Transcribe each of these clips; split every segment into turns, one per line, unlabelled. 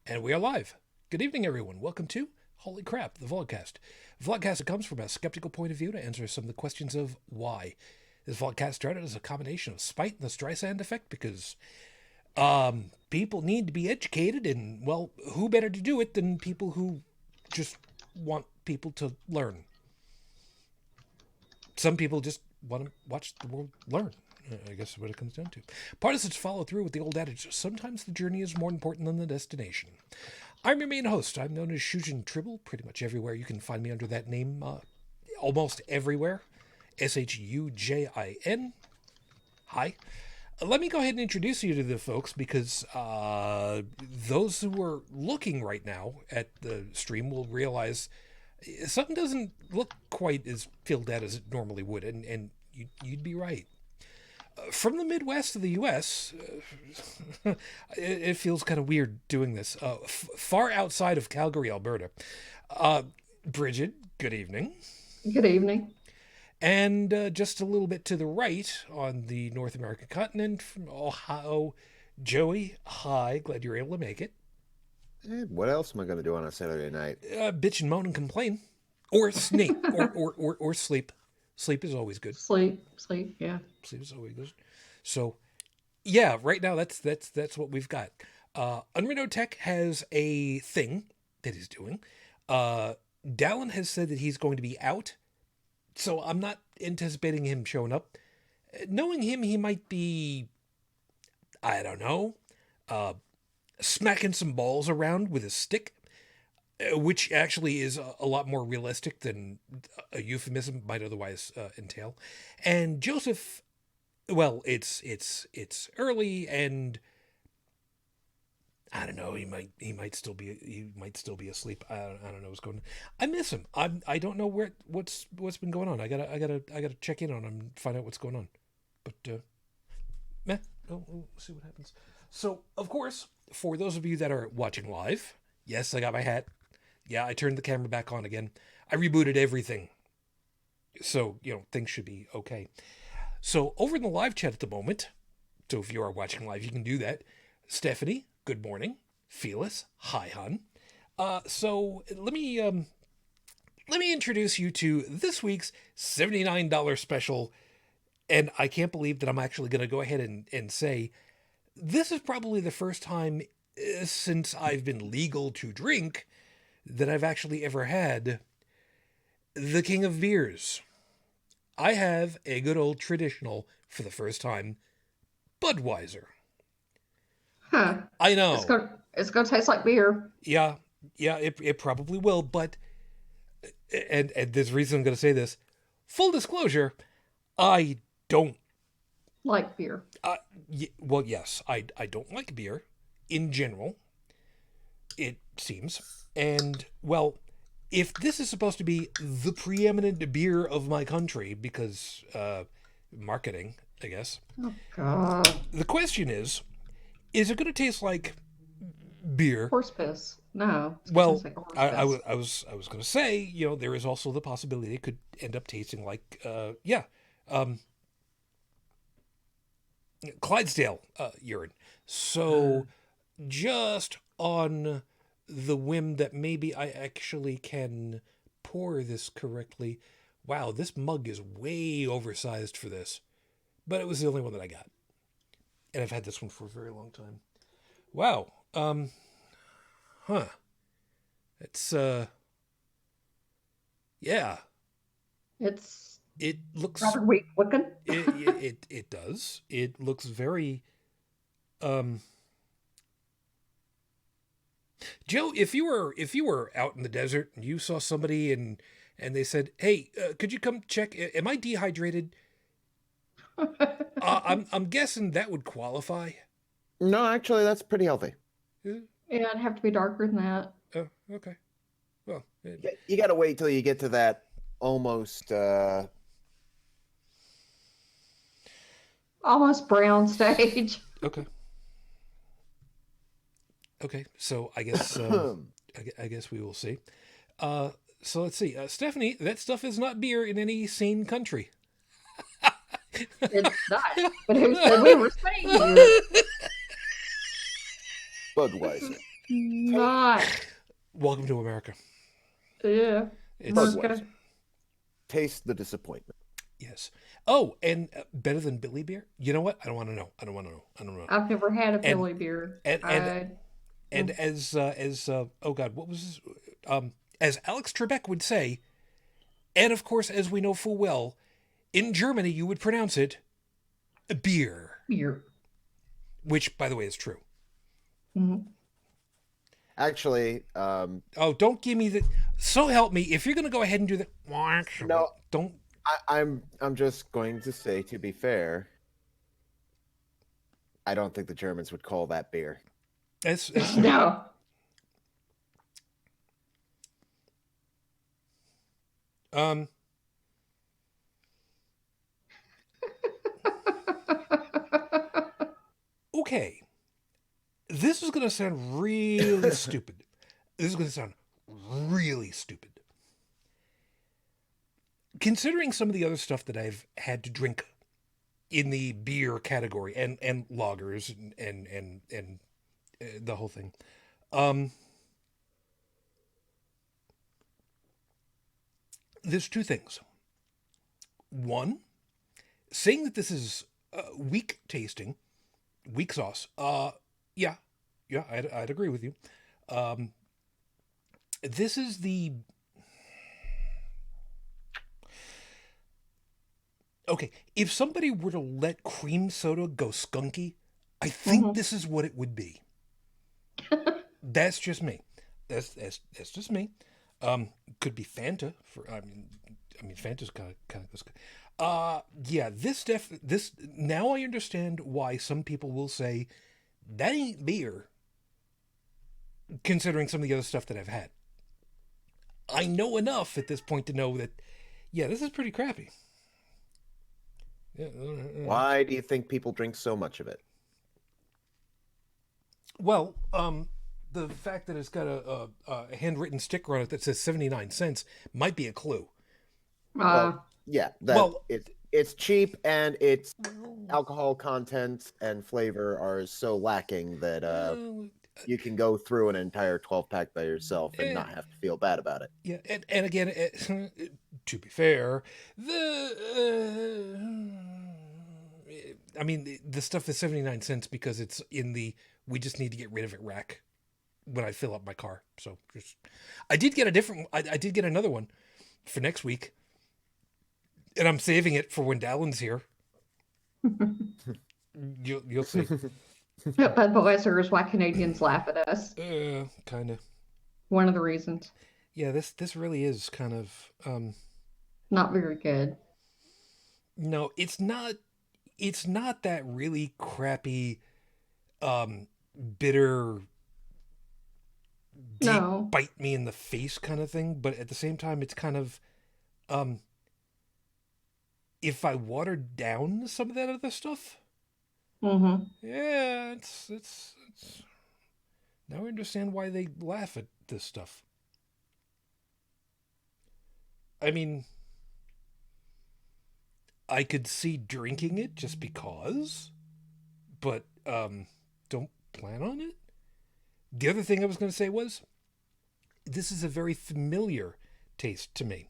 And we are live. Good evening, everyone. Welcome to Holy Crap, the Vlogcast. Vlogcast that comes from a skeptical point of view to answer some of the questions of why. This Vlogcast started as a combination of spite and the Streisand effect because people need to be educated, and, well, who better to do it than people who just want people to learn. Some people just want to watch the world learn. I guess is what it comes down to. Part of such follow through with the old adage, sometimes the journey is more important than the destination. I'm your main host. I'm known as Shujin Tribble, pretty much everywhere. You can find me under that name, almost everywhere. Shujin. Hi. Let me go ahead and introduce you to the folks because those who are looking right now at the stream will realize something doesn't look quite as filled out as it normally would, and you'd be right. From the Midwest of the U.S., it feels kind of weird doing this. Far outside of Calgary, Alberta. Brigid, good evening.
Good evening.
And just a little bit to the right on the North American continent from Ohio, Joey, hi, glad you're able to make it.
What else am I going to do on a Saturday night?
Bitch and moan and complain. Or sleep. or sleep. Sleep is always good.
Sleep, yeah.
Sleep is always good. So, yeah, right now that's what we've got. UnrenownedTech has a thing that he's doing. Dalan has said that he's going to be out, so I'm not anticipating him showing up. Knowing him, he might be, I don't know, smacking some balls around with a stick, which actually is a lot more realistic than a euphemism might otherwise entail. And Joseph, well, it's early, and I don't know. He might still be asleep. I don't know what's going on. I miss him. I don't know what's been going on. I gotta check in on him and find out what's going on. But we'll see what happens. So, of course, for those of you that are watching live, yes, I got my hat. Yeah, I turned the camera back on again. I rebooted everything. So, things should be okay. So, over in the live chat at the moment, so if you are watching live, you can do that. Stephanie, good morning. Felis, hi, hon. So, let me introduce you to this week's $79 special. And I can't believe that I'm actually going to go ahead and say, this is probably the first time since I've been legal to drink that I've actually ever had the king of beers. I have a good old traditional, for the first time, Budweiser.
Huh.
I know.
It's gonna taste like beer.
Yeah, it probably will, but, and there's a reason I'm going to say this, full disclosure, I don't
like beer.
Well, yes, I don't like beer in general, it seems. And, well, if this is supposed to be the preeminent beer of my country, because marketing, I guess.
Oh, God.
The question is it going to taste like beer?
Horse piss. No.
Well, I was going to say, there is also the possibility it could end up tasting like, Clydesdale urine. So, just on the whim that maybe I actually can pour this correctly. Wow, this mug is way oversized for this. But it was the only one that I got. And I've had this one for a very long time. Wow. It's, yeah. It looks
rather weak looking.
it does. It looks very Joe, if you were out in the desert and you saw somebody and they said, "Hey, could you come check? Am I dehydrated?" I'm guessing that would qualify.
No, actually, that's pretty healthy.
Yeah, it'd have to be darker than that.
Oh, okay. Well,
you got to wait till you get to that almost
brown stage.
Okay. Okay, so I guess I guess we will see. So let's see, Stephanie. That stuff is not beer in any sane country.
It's not. But who said we were saying beer?
Budweiser.
not.
Welcome to America.
Yeah.
It's
America.
Taste the disappointment.
yes. Oh, and better than Billy beer? You know what? I don't want to know. I don't want to know. I don't know.
I've never had a
And-
Billy beer.
And as oh God, what was this? As Alex Trebek would say, and of course, as we know full well, in Germany you would pronounce it beer,
Beer.
which, by the way, is true.
Mhm.
Actually,
Oh, don't give me the. So help me, if you're going to go ahead and do that. Well, actually,
No.
don't.
I'm just going to say, to be fair, I don't think the Germans would call that beer.
That's
No.
um. Okay, this is going to sound really stupid. This is going to sound really stupid. Considering some of the other stuff that I've had to drink in the beer category and lagers and the whole thing, there's two things. One, saying that this is weak tasting, weak sauce. Yeah, I'd agree with you. This is the okay. If somebody were to let cream soda go skunky, I think this is what it would be. That's just me. That's just me. Could be Fanta for. I mean, Fanta's kind of this. Yeah. This now I understand why some people will say that ain't beer. Considering some of the other stuff that I've had, I know enough at this point to know that, yeah, this is pretty crappy. Yeah.
Why do you think people drink so much of it?
Well, the fact that it's got a handwritten sticker on it that says 79 cents might be a clue.
Yeah, it's cheap and its alcohol content and flavor are so lacking that you can go through an entire 12-pack by yourself and not have to feel bad about it.
Yeah, and again, to be fair, I mean, the stuff is 79 cents because it's in the we just need to get rid of it rack when I fill up my car. So I did get a different. I did get another one for next week, and I'm saving it for when Dalan's here. You'll see.
Budweiser is why Canadians laugh at us.
Kind of.
One of the reasons.
Yeah, this really is kind of
not very good.
No, it's not. It's not that really crappy, bitter, deep, bite me in the face kind of thing. But at the same time, it's kind of, if I watered down some of that other stuff, yeah, it's. Now I understand why they laugh at this stuff. I mean, I could see drinking it just because, but don't plan on it. The other thing I was going to say was, this is a very familiar taste to me.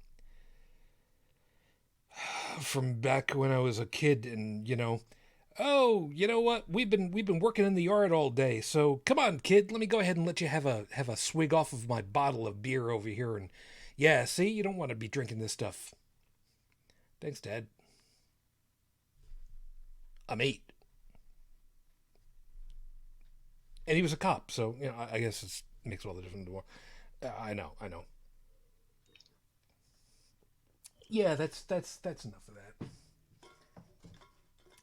From back when I was a kid and, oh, you know what? We've been working in the yard all day. So come on, kid, let me go ahead and let you have a swig off of my bottle of beer over here. And yeah, see, you don't want to be drinking this stuff. Thanks, Dad. I'm 8. And he was a cop, so I guess it makes all the difference in the world. I know. Yeah, that's enough of that.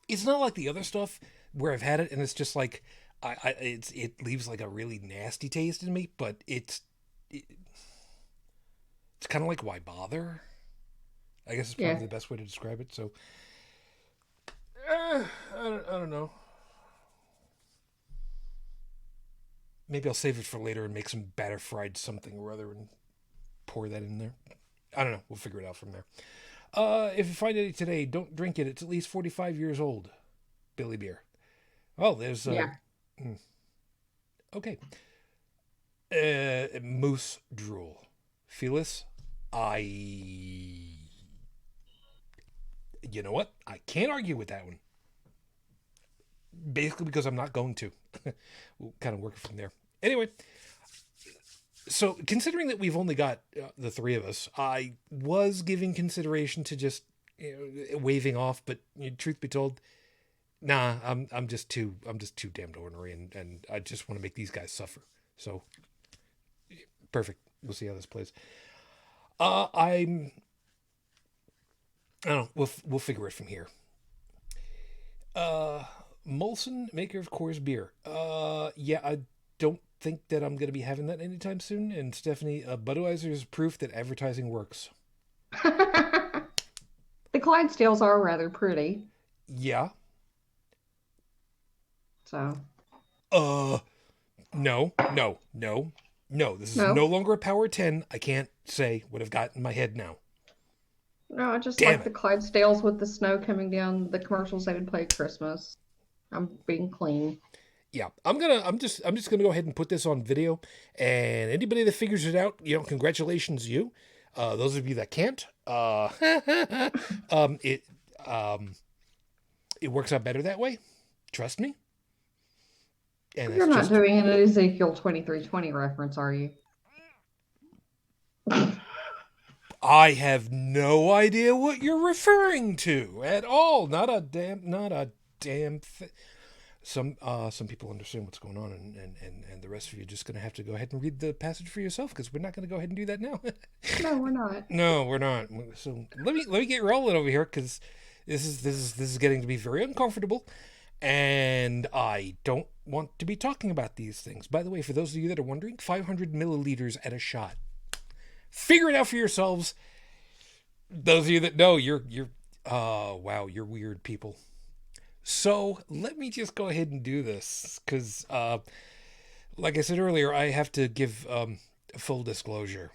It's not like the other stuff where I've had it and it's just like it leaves like a really nasty taste in me, but it's kind of like, why bother? I guess it's probably the best way to describe it. So I don't know. Maybe I'll save it for later and make some batter fried something or other and pour that in there. I don't know. We'll figure it out from there. If you find any today, don't drink it. It's at least 45 years old. Billy beer. Oh, there's... Okay. Moose drool. Phyllis, you know what? I can't argue with that one. Basically because I'm not going to. We'll kind of work from there. Anyway, so considering that we've only got the three of us, I was giving consideration to just waving off, but truth be told, nah, I'm just too damned ornery, and I just want to make these guys suffer. So perfect. We'll see how this plays. I don't know. We'll figure it from here. Molson, maker of Coors beer. Yeah, I don't think that I'm going to be having that anytime soon. And Stephanie, Budweiser is proof that advertising works.
The Clydesdales are rather pretty.
Yeah.
So.
No. This is no longer a Power 10. I can't say what I've got in my head now.
No, I just like the Clydesdales with the snow coming down, the commercials they would play at Christmas. I'm being clean.
Yeah, I'm just gonna go ahead and put this on video, and anybody that figures it out, congratulations you. Those of you that can't, it works out better that way. Trust me.
And you're not doing an Ezekiel 23:20 reference, are you?
I have no idea what you're referring to at all. Not a damn thing. Some people understand what's going on, and the rest of you are just going to have to go ahead and read the passage for yourself, because we're not going to go ahead and do that now.
No, we're not.
No, we're not. So let me get rolling over here, because this is getting to be very uncomfortable, and I don't want to be talking about these things. By the way, for those of you that are wondering, 500 milliliters at a shot. Figure it out for yourselves. Those of you that know, you're wow, you're weird people. So let me just go ahead and do this, because like I said earlier, I have to give full disclosure.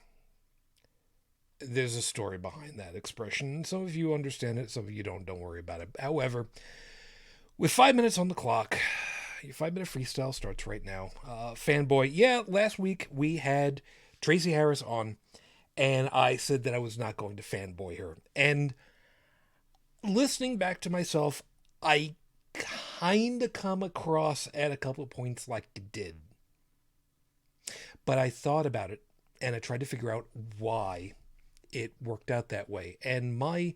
There's a story behind that expression. Some of you understand it, some of you don't worry about it. However, with 5 minutes on the clock, your 5-minute freestyle starts right now. Fanboy, yeah, last week we had Tracy Harris on, and I said that I was not going to fanboy her. And listening back to myself, I kind of come across at a couple of points like it did. But I thought about it, and I tried to figure out why it worked out that way. And my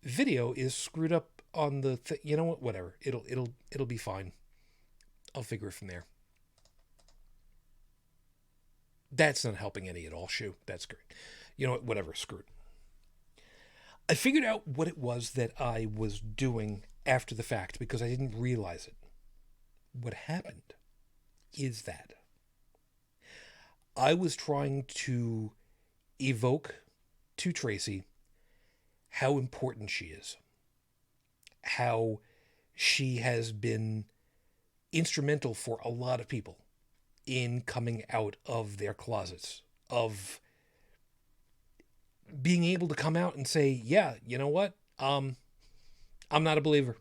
video is screwed up on the you know what, whatever. It'll be fine. I'll figure it from there. That's not helping any at all, Shu. That's great. You know what? Whatever. Screw it. I figured out what it was that I was doing after the fact, because I didn't realize it. What happened is that I was trying to evoke to Tracy how important she is. How she has been instrumental for a lot of people in coming out of their closets, of being able to come out and say, yeah, you know what? I'm not a believer.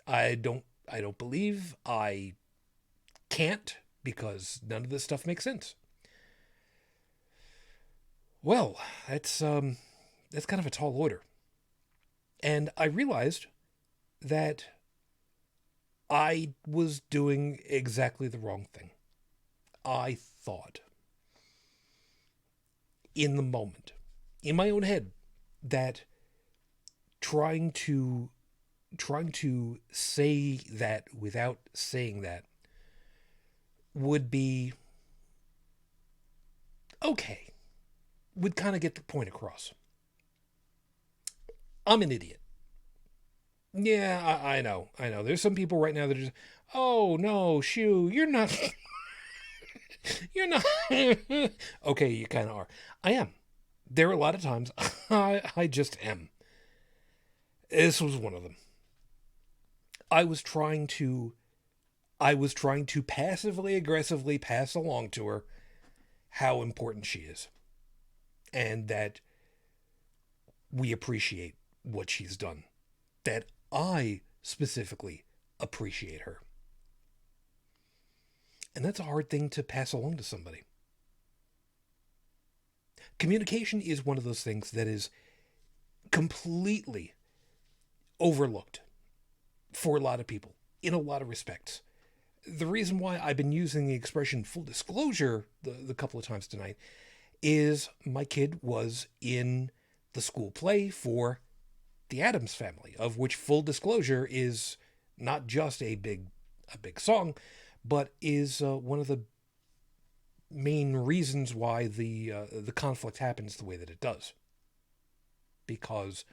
I don't believe. I can't, because none of this stuff makes sense. Well, that's kind of a tall order. And I realized that I was doing exactly the wrong thing. I thought in the moment, in my own head, that trying to say that without saying that would be okay, would kind of get the point across. I'm an idiot. Yeah, I know. There's some people right now that are just, oh no, Shu, you're not. You're not. Okay, you kind of are. I am. There are a lot of times I just am. This was one of them. I was trying to passively aggressively pass along to her how important she is, and that we appreciate what she's done, that I specifically appreciate her. And that's a hard thing to pass along to somebody. Communication is one of those things that is completely overlooked for a lot of people in a lot of respects. The reason why I've been using the expression full disclosure the couple of times tonight is my kid was in the school play for the Addams Family, of which full disclosure is not just a big song, but is one of the main reasons why the conflict happens the way that it does, because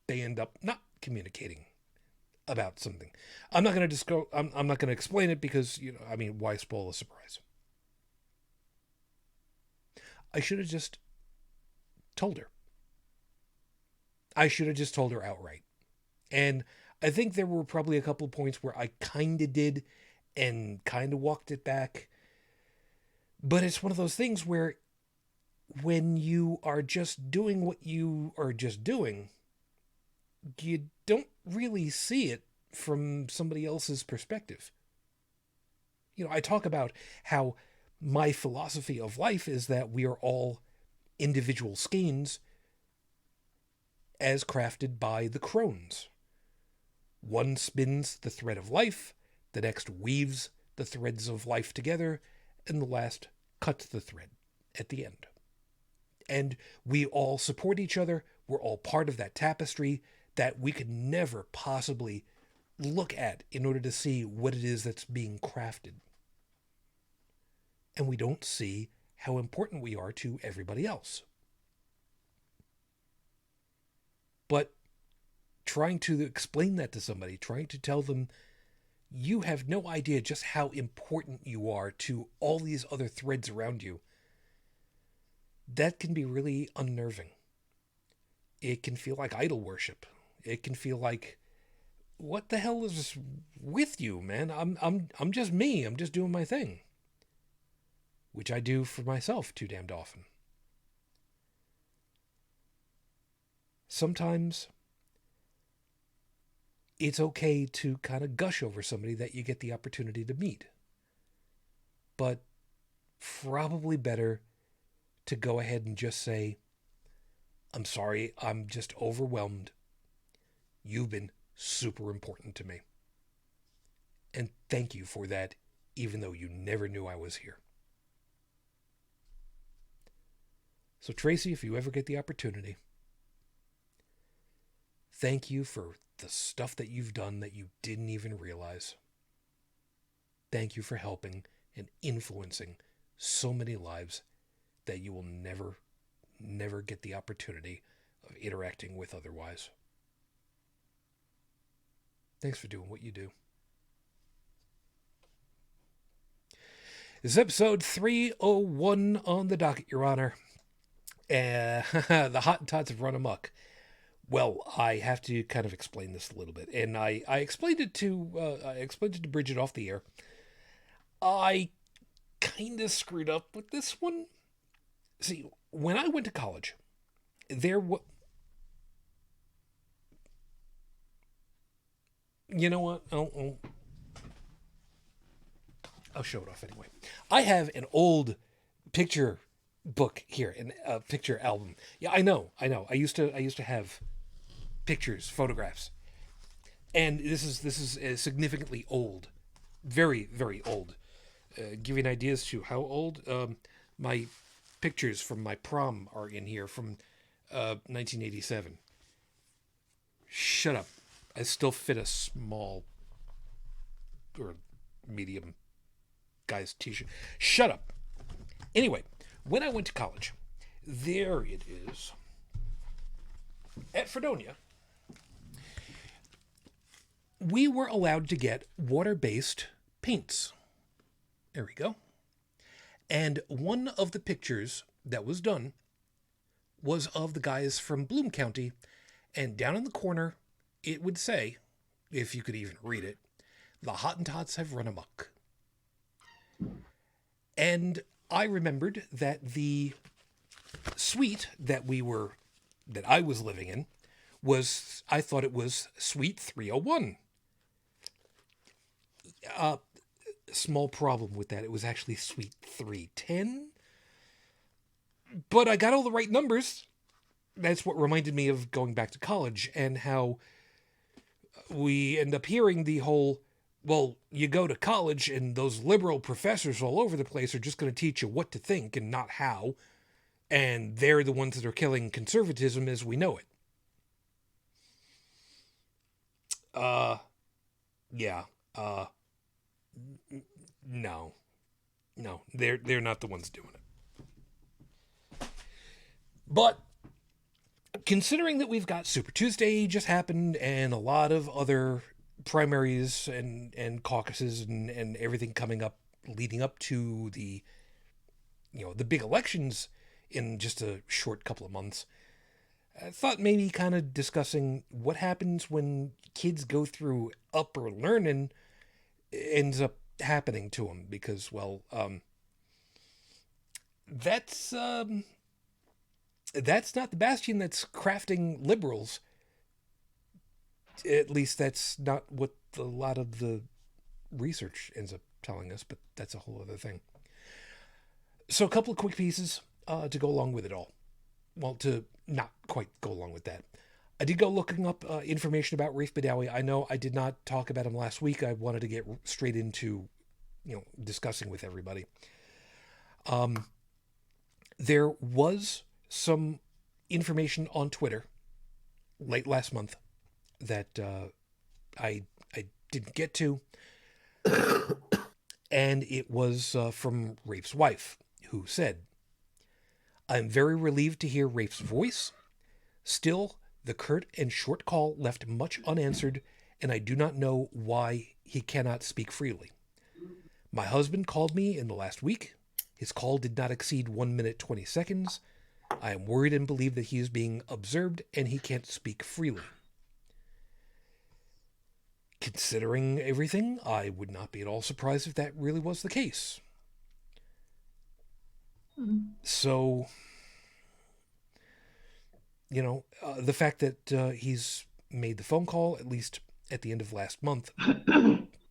they end up not communicating about something. I'm not going to I'm not going to explain it because, why spoil a surprise? I should have just told her. I should have just told her outright. And I think there were probably a couple of points where I kind of did and kind of walked it back. But it's one of those things where when you are just doing what you are just doing, you don't really see it from somebody else's perspective. I talk about how my philosophy of life is that we are all individual skeins as crafted by the crones. One spins the thread of life, the next weaves the threads of life together, and the last cuts the thread at the end. And we all support each other. We're all part of that tapestry that we could never possibly look at in order to see what it is that's being crafted. And we don't see how important we are to everybody else. But trying to explain that to somebody, trying to tell them, you have no idea just how important you are to all these other threads around you, that can be really unnerving. It can feel like idol worship. It can feel like, what the hell is with you, man? I'm just me. I'm just doing my thing. Which I do for myself too damned often. Sometimes it's okay to kind of gush over somebody that you get the opportunity to meet. But probably better to go ahead and just say, I'm sorry, I'm just overwhelmed. You've been super important to me. And thank you for that, even though you never knew I was here. So Tracy, if you ever get the opportunity, thank you for the stuff that you've done that you didn't even realize. Thank you for helping and influencing so many lives that you will never get the opportunity of interacting with otherwise. Thanks for doing what you do. This is episode 301 on the docket, Your Honor. The Hottentots have run amok. Well, I have to kind of explain this a little bit, and I explained it to Brigid off the air. I kind of screwed up with this one. See, when I went to college, there was... You know what? I'll show it off anyway. I have an old picture book here, a picture album. Yeah, I know. I used to have pictures, photographs, and this is significantly old, very, very old. Give you an idea as to how old. My pictures from my prom are in here from 1987. Shut up. I still fit a small or medium guy's t-shirt. Shut up. Anyway, when I went to college, there it is. At Fredonia, we were allowed to get water-based paints. There we go. And one of the pictures that was done was of the guys from Bloom County, and down in the corner, it would say, if you could even read it, the Hottentots have run amok. And I remembered that the suite that I was living in I thought it was Suite 301. Small problem with that. It was actually Suite 310. But I got all the right numbers. That's what reminded me of going back to college and how we end up hearing the whole, well, you go to college and those liberal professors all over the place are just going to teach you what to think and not how. And they're the ones that are killing conservatism as we know it. Yeah. No. No, they're not the ones doing it. But considering that we've got Super Tuesday just happened and a lot of other primaries and caucuses and everything coming up leading up to the big elections in just a short couple of months, I thought maybe kind of discussing what happens when kids go through upper learning ends up happening to them, because, well, that's not the bastion that's crafting liberals. At least that's not what a lot of the research ends up telling us, but that's a whole other thing. So a couple of quick pieces to go along with it all. Well, to not quite go along with that. I did go looking up information about Raif Badawi. I know I did not talk about him last week. I wanted to get straight into, discussing with everybody. There was some information on Twitter late last month that I didn't get to. And it was from Raif's wife, who said, "I'm very relieved to hear Raif's voice. Still, the curt and short call left much unanswered, and I do not know why he cannot speak freely. My husband called me in the last week. His call did not exceed 1 minute 20 seconds. I am worried and believe that he is being observed and he can't speak freely. Considering everything, I would not be at all surprised if that really was the case." So, the fact that he's made the phone call, at least at the end of last month,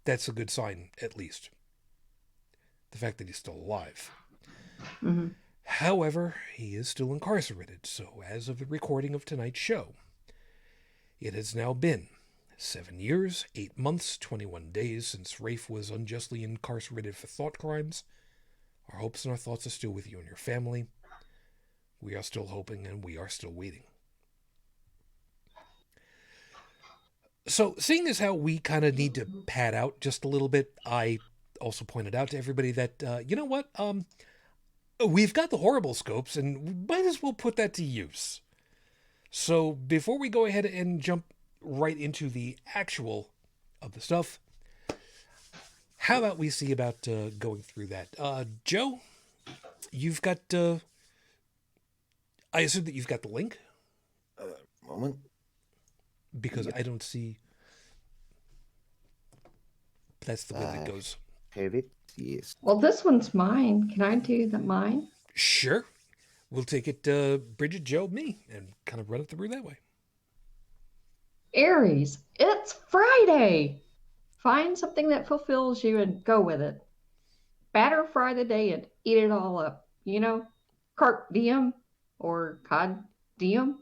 that's a good sign, at least. The fact that he's still alive.
Mm-hmm.
However, he is still incarcerated, so as of the recording of tonight's show, it has now been 7 years, 8 months, 21 days since Raif was unjustly incarcerated for thought crimes. Our hopes and our thoughts are still with you and your family. We are still hoping and we are still waiting. So, seeing as how we kind of need to pad out just a little bit, I also pointed out to everybody that, we've got the horrible scopes and we might as well put that to use. So, before we go ahead and jump right into the actual of the stuff, how about we see about going through that? Joe, you've got, I assume that you've got the link?
Moment.
Because I don't see, that's the way that goes.
Have it? Yes.
Well, this one's mine. Can I do mine?
Sure. We'll take it, Brigid, Joe, me, and kind of run it through that way.
Aries, it's Friday. Find something that fulfills you and go with it. Batter fry the day and eat it all up. Carp diem or cod diem.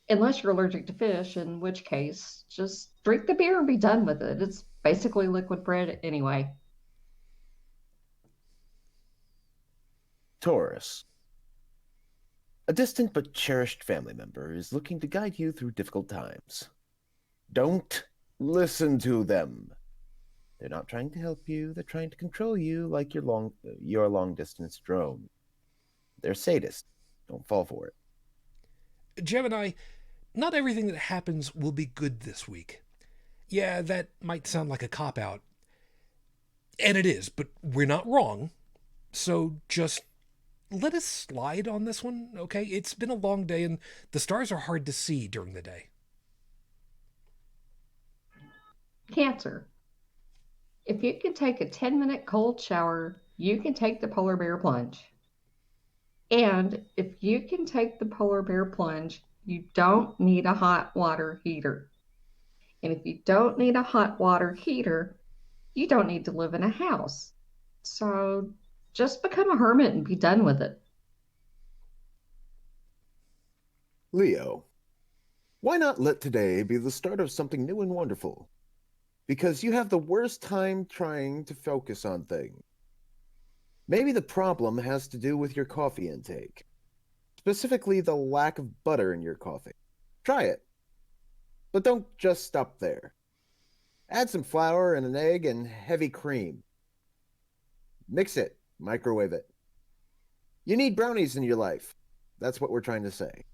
Unless you're allergic to fish, in which case, just drink the beer and be done with it. It's basically liquid bread anyway.
Taurus. A distant but cherished family member is looking to guide you through difficult times. Don't listen to them. They're not trying to help you. They're trying to control you like your long-distance drone. They're sadists. Don't fall for it.
Gemini, not everything that happens will be good this week. Yeah, that might sound like a cop-out. And it is, but we're not wrong. So just let us slide on this one, okay? It's been a long day and the stars are hard to see during the day.
Cancer. If you can take a 10-minute cold shower, you can take the polar bear plunge. And if you can take the polar bear plunge, you don't need a hot water heater. And if you don't need a hot water heater, you don't need to live in a house. So just become a hermit and be done with it.
Leo, why not let today be the start of something new and wonderful? Because you have the worst time trying to focus on things. Maybe the problem has to do with your coffee intake, specifically the lack of butter in your coffee. Try it. But don't just stop there. Add some flour and an egg and heavy cream. Mix it, microwave it. You need brownies in your life. That's what we're trying to say.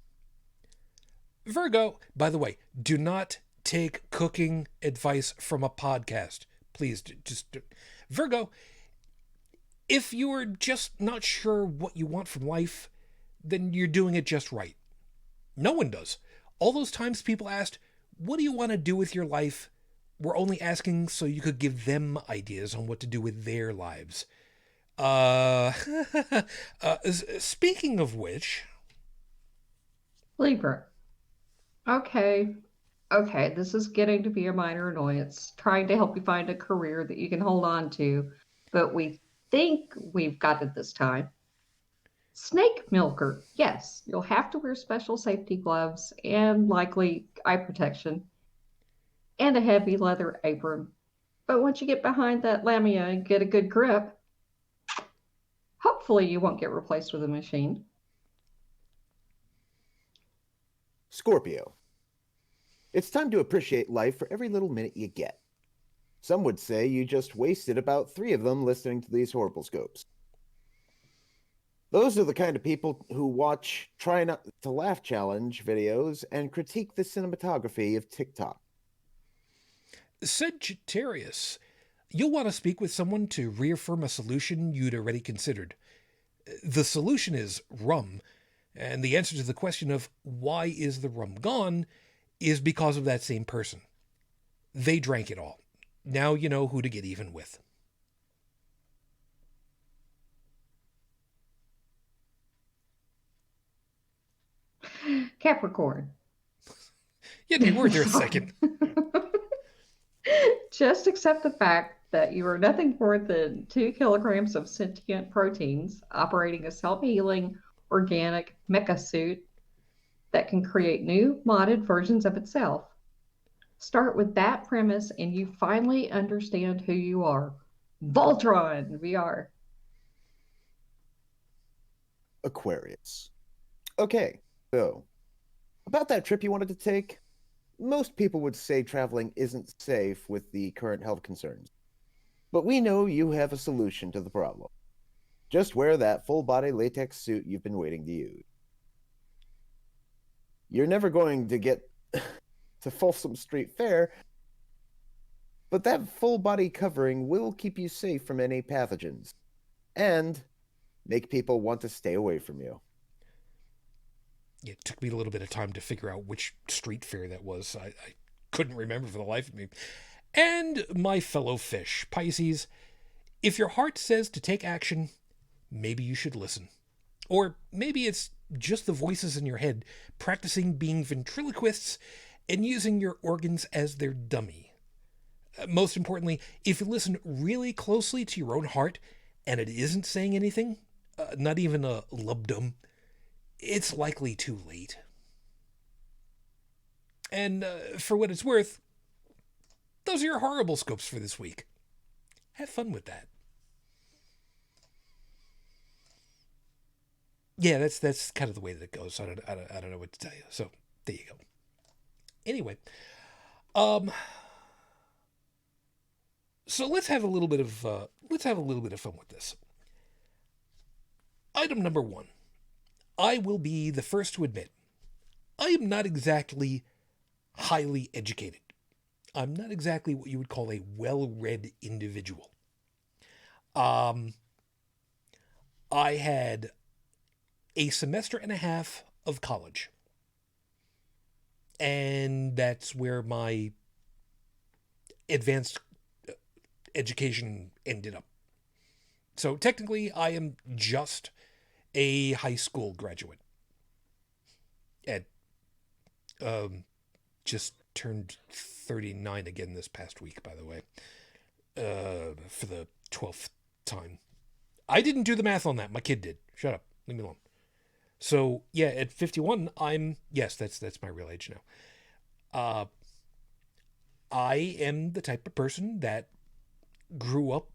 Virgo, by the way, do not take cooking advice from a podcast. Please, Virgo, if you're just not sure what you want from life, then you're doing it just right. No one does. All those times people asked, what do you want to do with your life? We're only asking so you could give them ideas on what to do with their lives. Speaking of which...
Libra. Okay, this is getting to be a minor annoyance, trying to help you find a career that you can hold on to, but we think we've got it this time. Snake milker. Yes, you'll have to wear special safety gloves and likely eye protection and a heavy leather apron. But once you get behind that lamia and get a good grip, hopefully you won't get replaced with a machine.
Scorpio. It's time to appreciate life for every little minute you get. Some would say you just wasted about 3 of them listening to these horoscopes. Those are the kind of people who watch Try Not to Laugh Challenge videos and critique the cinematography of TikTok.
Sagittarius. You'll want to speak with someone to reaffirm a solution you'd already considered. The solution is rum, and the answer to the question of why is the rum gone is because of that same person. They drank it all. Now you know who to get even with.
Capricorn.
You had me worried there a second.
Just accept the fact that you are nothing more than 2 kilograms of sentient proteins operating a self-healing organic mecha suit that can create new modded versions of itself. Start with that premise and you finally understand who you are. Voltron VR.
Aquarius. Okay, so about that trip you wanted to take, most people would say traveling isn't safe with the current health concerns. But we know you have a solution to the problem. Just wear that full-body latex suit you've been waiting to use. You're never going to get to Folsom Street Fair, but that full-body covering will keep you safe from any pathogens and make people want to stay away from you.
It took me a little bit of time to figure out which street fair that was. I couldn't remember for the life of me. And my fellow fish, Pisces, if your heart says to take action, maybe you should listen. Or maybe it's just the voices in your head practicing being ventriloquists and using your organs as their dummy. Most importantly, if you listen really closely to your own heart and it isn't saying anything, not even a lub-dum, it's likely too late. And for what it's worth, those are your horrible scopes for this week. Have fun with that. Yeah, that's kind of the way that it goes. I don't know what to tell you. So there you go. Anyway, so let's have a little bit of fun with this. Item number 1. I will be the first to admit, I am not exactly highly educated. I'm not exactly what you would call a well-read individual. I had a semester and a half of college. And that's where my advanced education ended up. So technically, I am just a high school graduate. At just turned 39 again this past week, by the way, for the 12th time. I didn't do the math on that. My kid did. Shut up. Leave me alone. So yeah, at 51, yes, that's my real age now. Uh, I am the type of person that grew up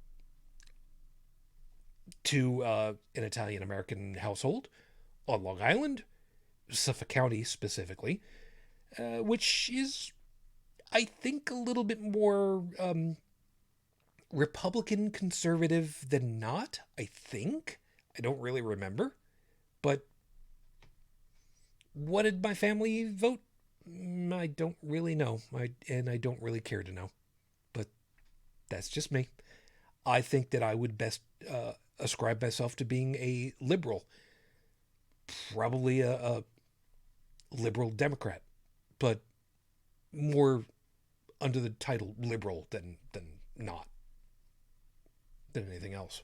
to an Italian American household on Long Island, Suffolk County specifically, which is, I think, a little bit more Republican conservative than not. I think. I don't really remember. But what did my family vote? I don't really know. And I don't really care to know. But that's just me. I think that I would best ascribe myself to being a liberal, probably a liberal Democrat, but more under the title liberal than not, than anything else.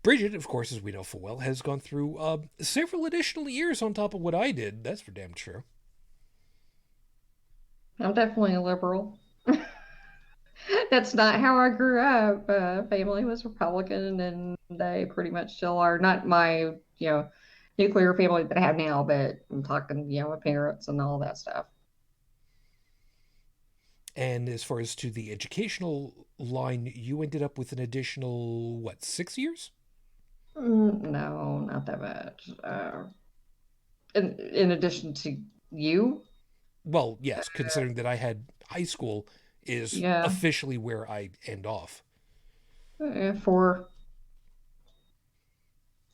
Brigid, of course, as we know full well, has gone through several additional years on top of what I did. That's for damn true.
I'm definitely a liberal. That's not how I grew up. Family was Republican, and they pretty much still are. Not my, nuclear family that I have now, but I'm talking, my parents and all that stuff.
And as far as to the educational line, you ended up with an additional, what, 6 years?
No, not that much. In addition to you,
Well, yes, considering that I had high school is
yeah,
officially where I end off.
four,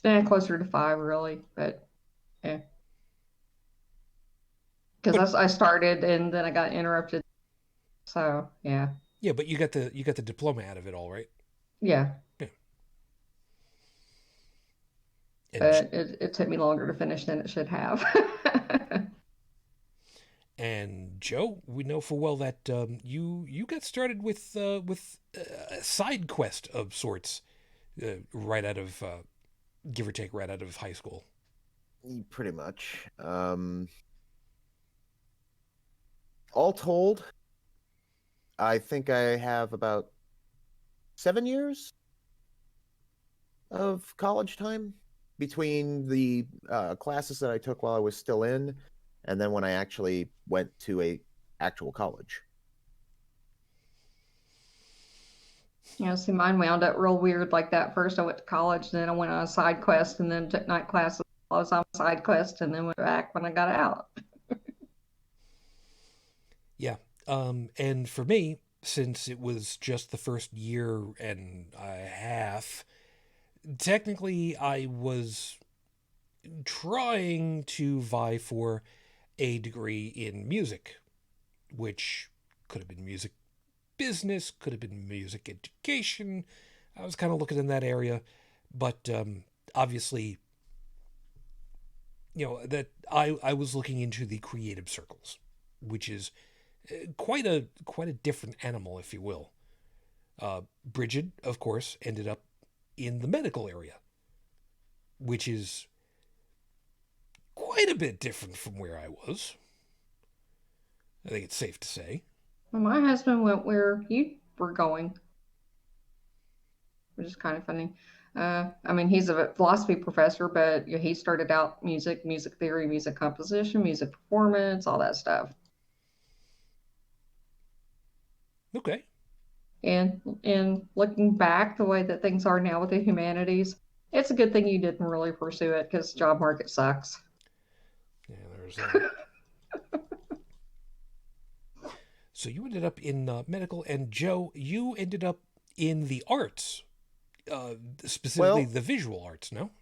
closer to five, really. But yeah,
But
because I started and then I got interrupted. So yeah,
yeah, but you got the diploma out of it all, right?
yeah.
Yeah. And
But it took me longer to finish than it should have.
and Joe, we know full well that you got started with a side quest of sorts, right out of give or take right out of high school.
Pretty much. All told, I think I have about 7 years of college time between the classes that I took while I was still in, and then when I actually went to a actual college.
See, mine wound up real weird like that. First, I went to college, then I went on a side quest, and then took night classes. I was on a side quest, and then went back when I got out.
Yeah. And for me, since it was just the first year and a half, technically I was trying to vie for a degree in music, which could have been music business, could have been music education. I was kind of looking in that area, but obviously, that I was looking into the creative circles, which is quite a different animal, if you will. Brigid, of course, ended up in the medical area, which is quite a bit different from where I was. I think it's safe to say.
Well, my husband went where you were going, which is kind of funny. I mean, he's a philosophy professor, but he started out music theory, music composition, music performance, all that stuff.
Okay.
And looking back, the way that things are now with the humanities, it's a good thing you didn't really pursue it because job market sucks.
Yeah, there's that. So you ended up in medical, and Joe, you ended up in the arts, specifically
Well,
the visual arts. No.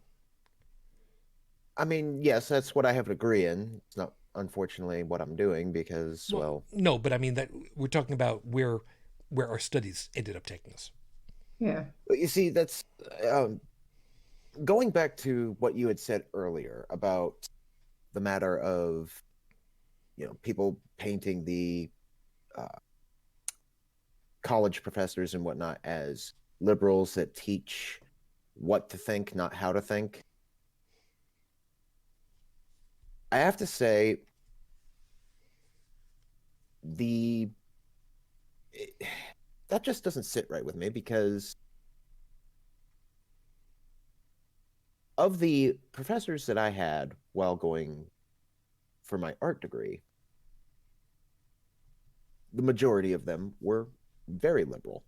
I mean, yes, that's what I have a degree in. It's not, unfortunately, what I'm doing because,
Well,
well,
no, but I mean that we're talking about where our studies ended up taking us.
Yeah.
you see, that's um, going back to what you had said earlier about the matter of, people painting the uh, college professors and whatnot as liberals that teach what to think, not how to think. I have to say, the that just doesn't sit right with me because of the professors that I had while going for my art degree, the majority of them were very liberal.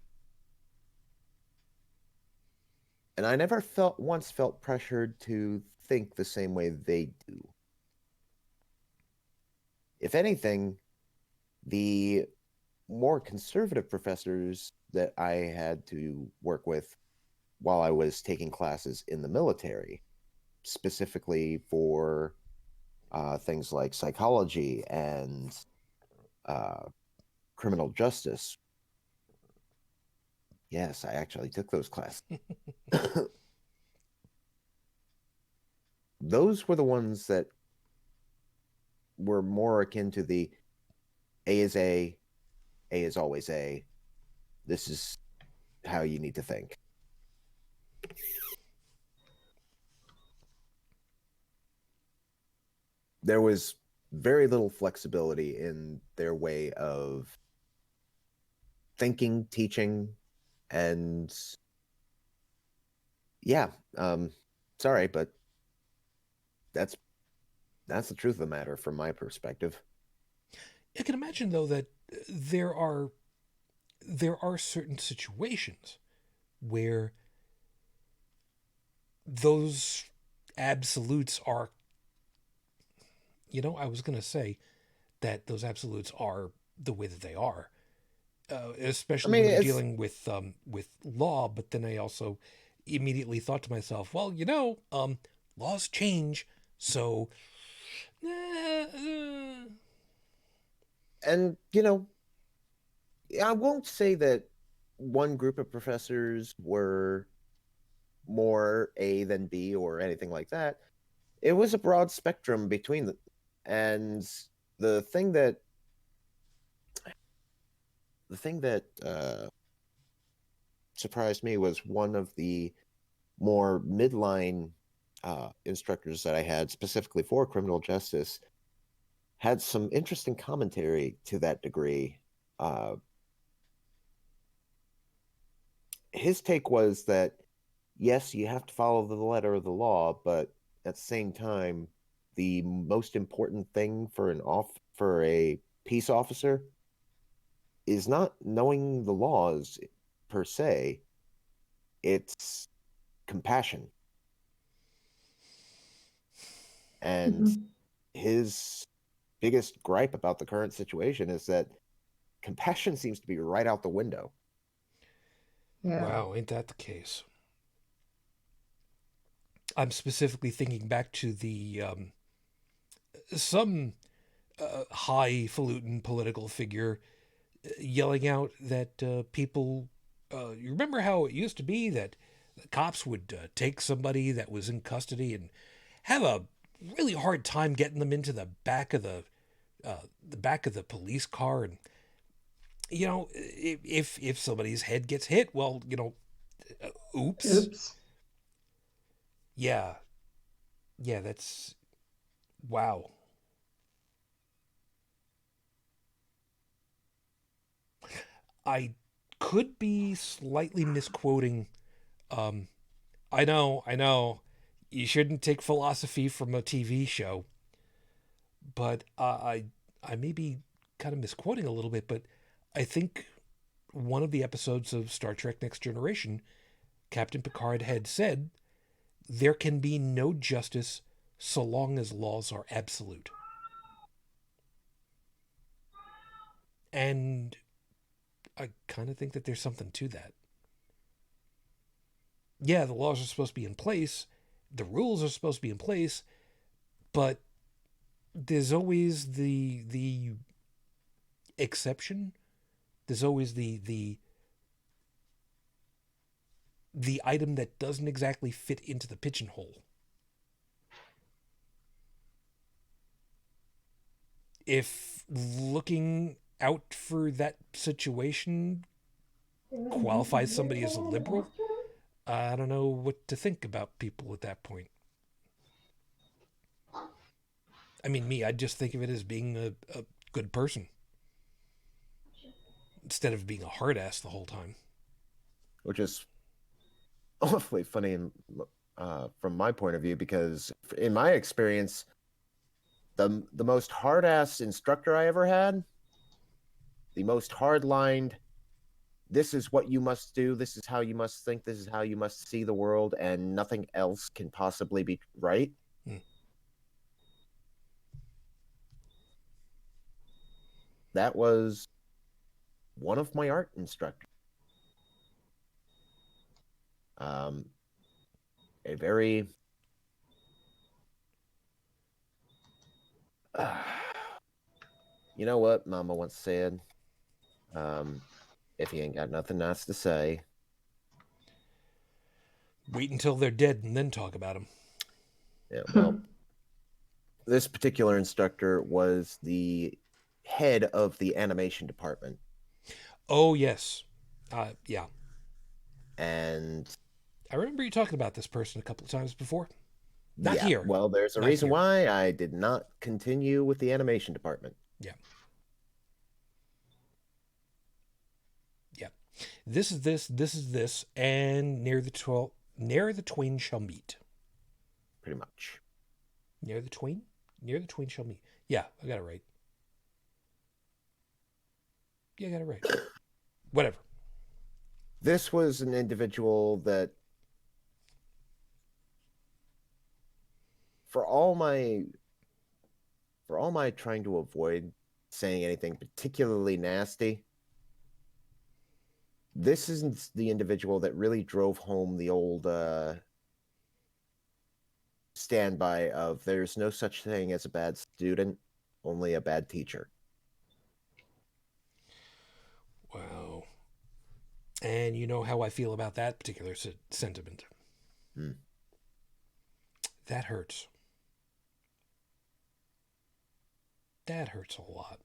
And I never once felt pressured to think the same way they do. If anything, the more conservative professors that I had to work with while I was taking classes in the military, specifically for things like psychology and criminal justice. Yes, I actually took those classes. Those were the ones that were more akin to the A is A is always A. This is how you need to think. There was very little flexibility in their way of thinking, teaching, and yeah, sorry, but that's the truth of the matter from my perspective.
I can imagine though that there are certain situations where those absolutes are, I was going to say that those absolutes are the way that they are, especially when you're dealing with law. But then I also immediately thought to myself, well, laws change, so.
And, I won't say that one group of professors were more A than B or anything like that. It was a broad spectrum between them. And the thing that surprised me was one of the more midline instructors that I had specifically for criminal justice had some interesting commentary to that degree. His take was that, yes, you have to follow the letter of the law, but at the same time, the most important thing for a peace officer is not knowing the laws per se. It's compassion. And his biggest gripe about the current situation is that compassion seems to be right out the window.
Yeah.
Wow, ain't that the case? I'm specifically thinking back to the some highfalutin political figure yelling out that people. You remember how it used to be that the cops would take somebody that was in custody and have a really hard time getting them into the back of the police car, and if somebody's head gets hit, well, oops. Yeah, that's wow. I could be slightly misquoting. I know. You shouldn't take philosophy from a TV show, but I may be kind of misquoting a little bit, but I think one of the episodes of Star Trek Next Generation, Captain Picard had said, there can be no justice so long as laws are absolute. And I kind of think that there's something to that. Yeah, the laws are supposed to be in place, the rules are supposed to be in place, but there's always the exception. There's always the item that doesn't exactly fit into the pigeonhole. If looking out for that situation qualifies somebody as a liberal, I don't know what to think about people at that point. I mean, me, I'd just think of it as being a good person instead of being a hard ass the whole time.
Which is awfully funny and from my point of view, because in my experience, the most hard-ass instructor I ever had, the most hard-lined, this is what you must do, this is how you must think, this is how you must see the world, and nothing else can possibly be right. That was one of my art instructors. A very you know what Mama once said? If you ain't got nothing nice to say,
wait until they're dead and then talk about them.
Yeah, well, this particular instructor was the head of the animation department.
Oh, yes. Yeah.
And
I remember you talking about this person a couple of times before. Not
yeah,
here.
Well, there's a reason why I did not continue with the animation department.
Yeah. Yeah. This is this, and near the twain shall meet.
Pretty much.
Near the twain shall meet. Yeah, I got it right. Yeah, I got it right. Whatever.
This was an individual that, for all my trying to avoid saying anything particularly nasty, this isn't the individual that really drove home the old standby of there's no such thing as a bad student, only a bad teacher.
Wow. And you know how I feel about that particular sentiment. That hurts. That hurts a lot.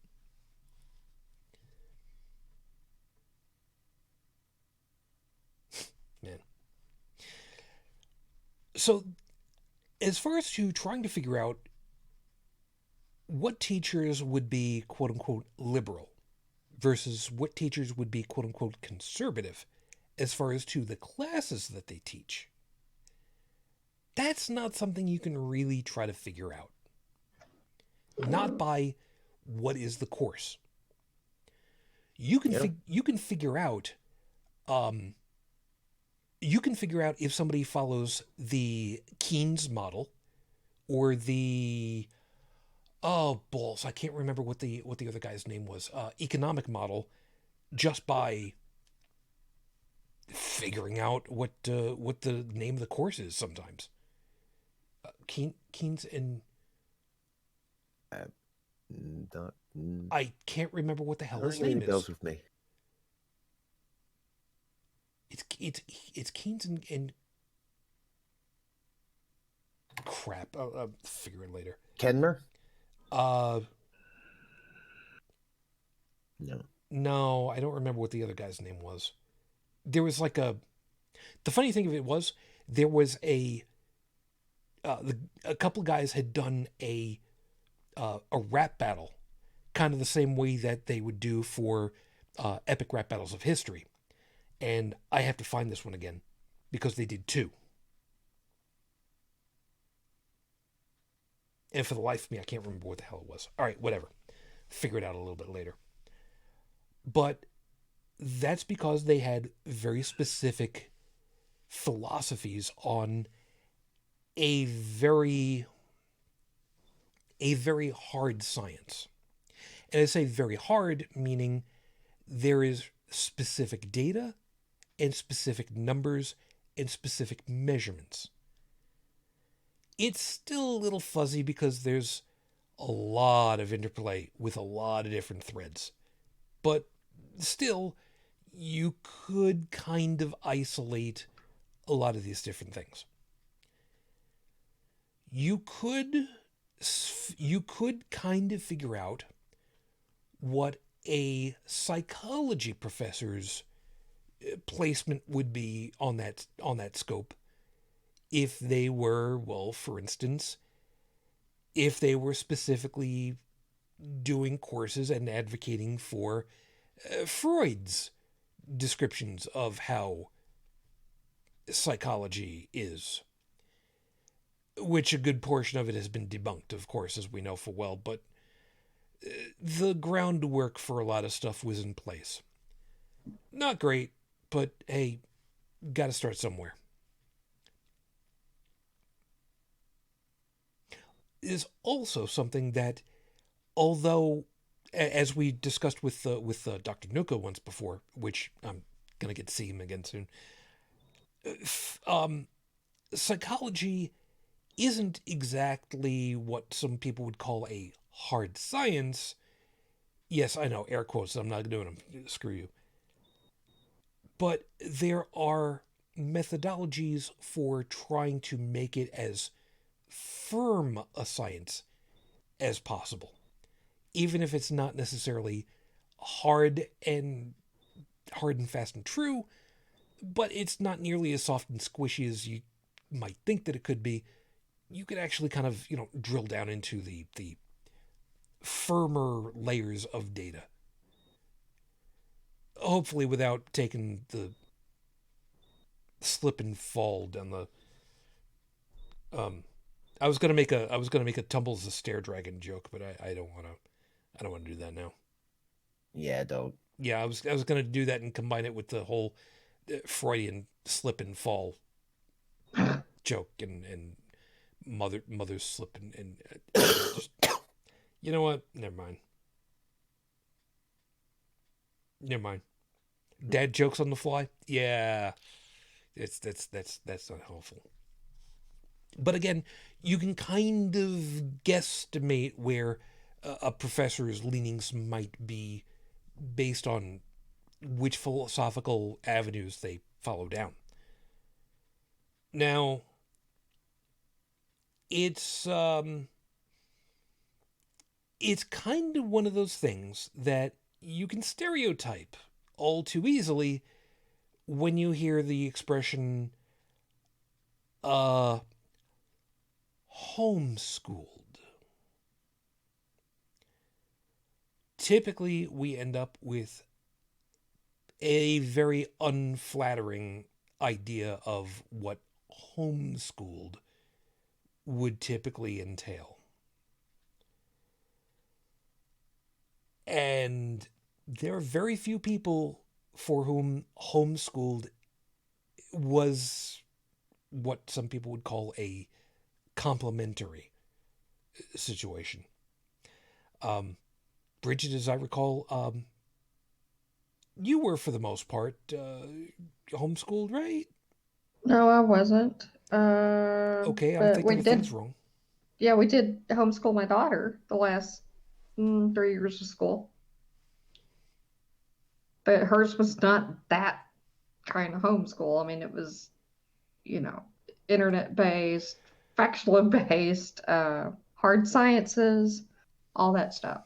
Man. So, as far as to trying to figure out what teachers would be quote-unquote liberal versus what teachers would be quote-unquote conservative as far as to the classes that they teach, that's not something you can really try to figure out. Not by what is the course. You can figure out if somebody follows the Keynes model or the I can't remember what the other guy's name was, economic model, just by figuring out what the name of the course is sometimes. Keynes and I can't remember what the hell his name is.
With me.
It's Keynes and crap. I'll figure it later.
Kenmer?
No, I don't remember what the other guy's name was. There was like the funny thing of it was there was a couple of guys had done a rap battle, kind of the same way that they would do for epic rap battles of history. And I have to find this one again because they did two. And for the life of me, I can't remember what the hell it was. All right, whatever. Figure it out a little bit later. But that's because they had very specific philosophies on a very hard science. And I say very hard, meaning there is specific data and specific numbers and specific measurements. It's still a little fuzzy because there's a lot of interplay with a lot of different threads. But still, you could kind of isolate a lot of these different things. You could kind of figure out what a psychology professor's placement would be on that scope if they were, well, for instance, if they were specifically doing courses and advocating for Freud's descriptions of how psychology is. which a good portion of it has been debunked, of course, as we know full well, but the groundwork for a lot of stuff was in place. Not great, but hey, got to start somewhere. Is also something that, although, as we discussed with Dr. Nuka once before, which I'm gonna get to see him again soon, psychology isn't exactly what some people would call a hard science. Yes, I know, air quotes. I'm not doing them. Screw you. But there are methodologies for trying to make it as firm a science as possible, even if it's not necessarily hard and fast and true, but it's not nearly as soft and squishy as you might think that it could be. You could actually kind of, drill down into the firmer layers of data, hopefully without taking the slip and fall down the I was gonna make a Tumbles the Stair Dragon joke, but I don't want to do that now.
Yeah, don't.
Yeah, I was gonna do that and combine it with the whole Freudian slip and fall joke and mother's slip and just, you know what? Never mind. Dad jokes on the fly. Yeah, that's not helpful. But again, you can kind of guesstimate where a professor's leanings might be based on which philosophical avenues they follow down. Now, it's kind of one of those things that you can stereotype all too easily when you hear the expression homeschooled. Typically, we end up with a very unflattering idea of what homeschooled would typically entail. And there are very few people for whom homeschooled was what some people would call a complementary situation. Brigid, as I recall, you were for the most part homeschooled, right?
No, I wasn't.
Okay, I'm thinking of things wrong.
Yeah, we did homeschool my daughter the last 3 years of school. But hers was not that kind of homeschool. I mean, it was, internet-based, factual-based, hard sciences, all that stuff.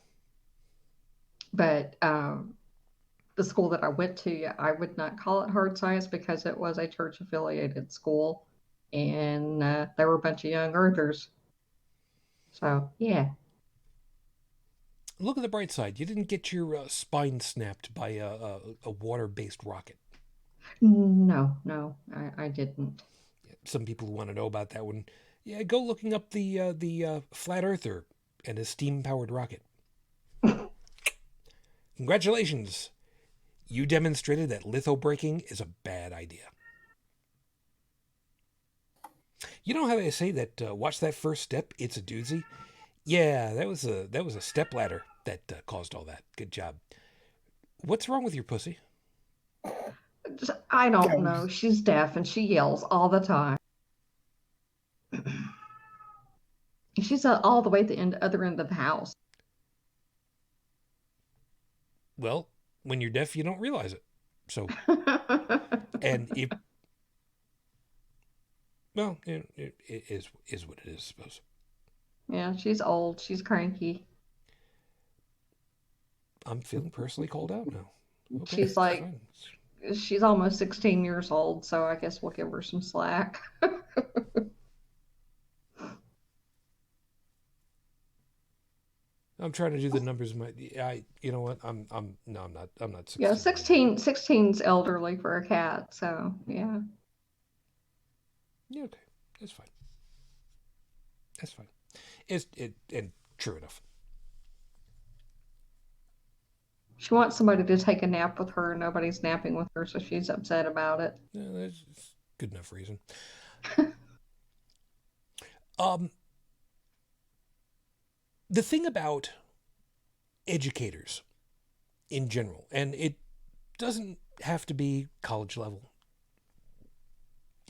But the school that I went to, I would not call it hard science because it was a church-affiliated school, and there were a bunch of young earthers. So, yeah.
Look at the bright side. You didn't get your spine snapped by a water-based rocket.
No, I didn't.
Some people who want to know about that one, yeah, go looking up the flat earther and his steam-powered rocket. Congratulations. You demonstrated that litho-breaking is a bad idea. You know how they say that watch that first step, it's a doozy? Yeah, that was a step ladder that caused all that. Good job. What's wrong with your pussy?
I don't know. She's deaf and she yells all the time. She's all the way at the other end of the house.
Well, when you're deaf, you don't realize it. So, and if, well, it is what it is, I suppose.
Yeah, she's old. She's cranky.
I'm feeling personally called out now.
Okay, she's almost 16 years old, so I guess we'll give her some slack.
I'm trying to do the numbers. You know what? I'm not 16.
Yeah, 16's elderly for a cat, so yeah.
Yeah, okay, that's fine. That's fine. And true enough.
She wants somebody to take a nap with her, and nobody's napping with her, so she's upset about it.
Yeah, that's good enough reason. The thing about educators in general, and it doesn't have to be college level.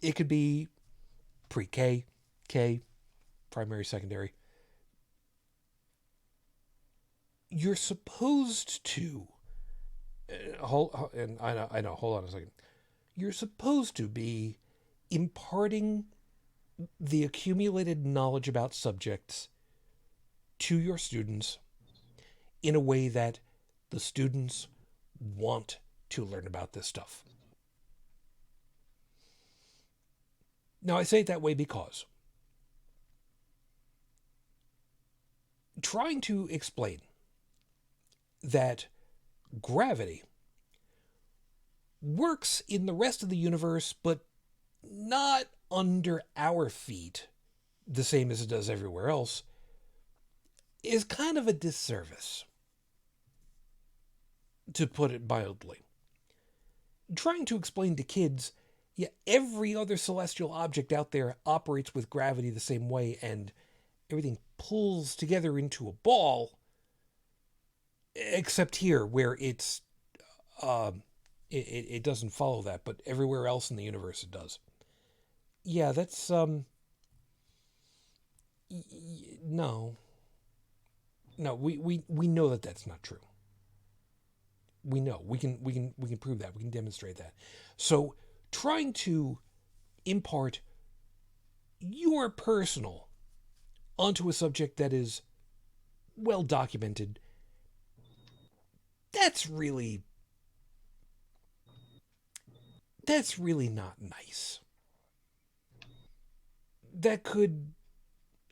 It could be pre-K, K, primary, secondary. You're supposed to, hold on a second. You're supposed to be imparting the accumulated knowledge about subjects to your students in a way that the students want to learn about this stuff. Now, I say it that way because trying to explain that gravity works in the rest of the universe, but not under our feet, the same as it does everywhere else, is kind of a disservice, to put it mildly. Trying to explain to kids, yeah, every other celestial object out there operates with gravity the same way, and everything pulls together into a ball, except here where it doesn't follow that, but everywhere else in the universe it does. Yeah, that's no, we know that that's not true. We know we can prove that, we can demonstrate that. So trying to impart your personal onto a subject that is well documented, that's really not nice. That could,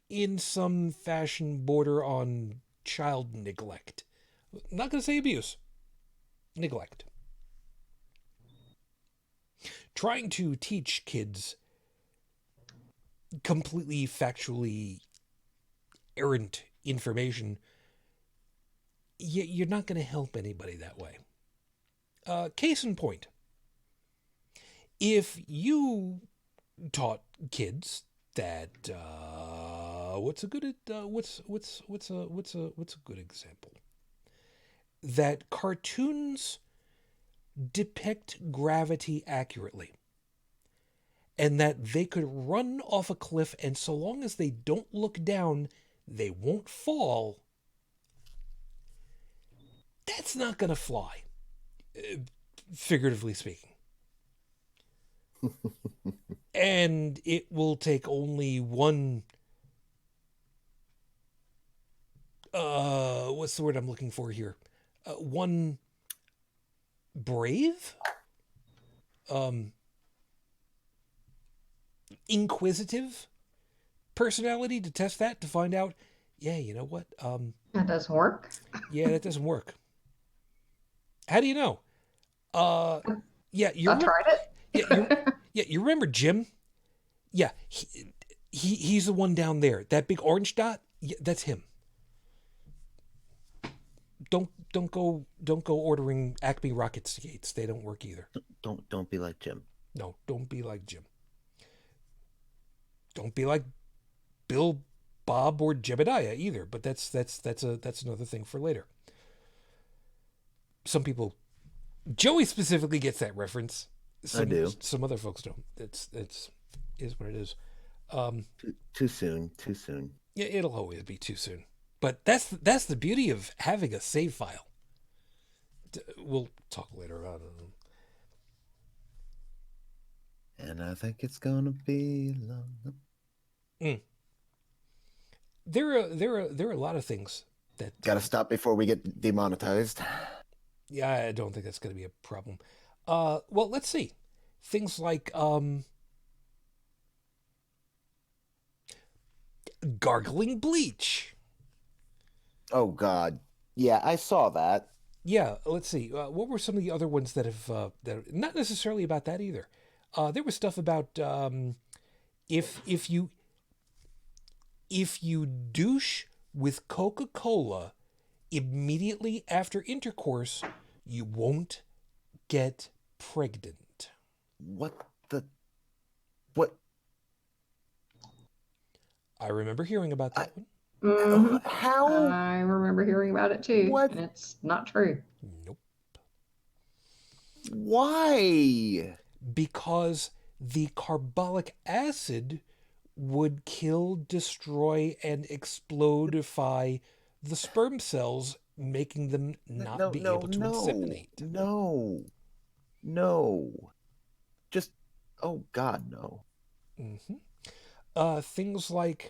in some fashion, border on child neglect. I'm not going to say abuse. Neglect. Trying to teach kids completely factually errant information, you're not going to help anybody that way. Case in point, if you taught kids that what's a good example? That cartoons depict gravity accurately, and that they could run off a cliff, and so long as they don't look down, they won't fall. That's not going to fly, figuratively speaking. And it will take only one, what's the word I'm looking for here? One brave, inquisitive personality to test that, to find out, yeah, you know what?
That doesn't work.
Yeah, that doesn't work. How do you know? Yeah,
I tried it.
You remember Jim? Yeah, he's the one down there. That big orange dot, yeah, that's him. Don't go ordering Acme rocket skates. They don't work either.
Don't be like Jim.
No, don't be like Jim. Don't be like Bill, Bob, or Jebediah either. But that's another thing for later. Some people, Joey specifically gets that reference.
I do.
Some other folks don't. It's is what it is.
Too soon.
Yeah, it'll always be too soon. But that's the beauty of having a save file. We'll talk later about it.
And I think it's gonna be long.
There are a lot of things that
gotta stop before we get demonetized.
Yeah, I don't think that's gonna be a problem. Well, let's see. Things like gargling bleach.
Oh God, yeah, I saw that.
Yeah, let's see. What were some of the other ones that have not necessarily about that either? There was stuff about if you if you douche with Coca-Cola immediately after intercourse, you won't get pregnant.
What?
I remember hearing about that one.
Mm-hmm.
How?
I remember hearing about it too.
What?
And it's not true.
Nope.
Why?
Because the carbolic acid would kill, destroy, and explodify the sperm cells, making them not be able to inseminate.
No. Just, oh God, no.
Mm-hmm. Things like,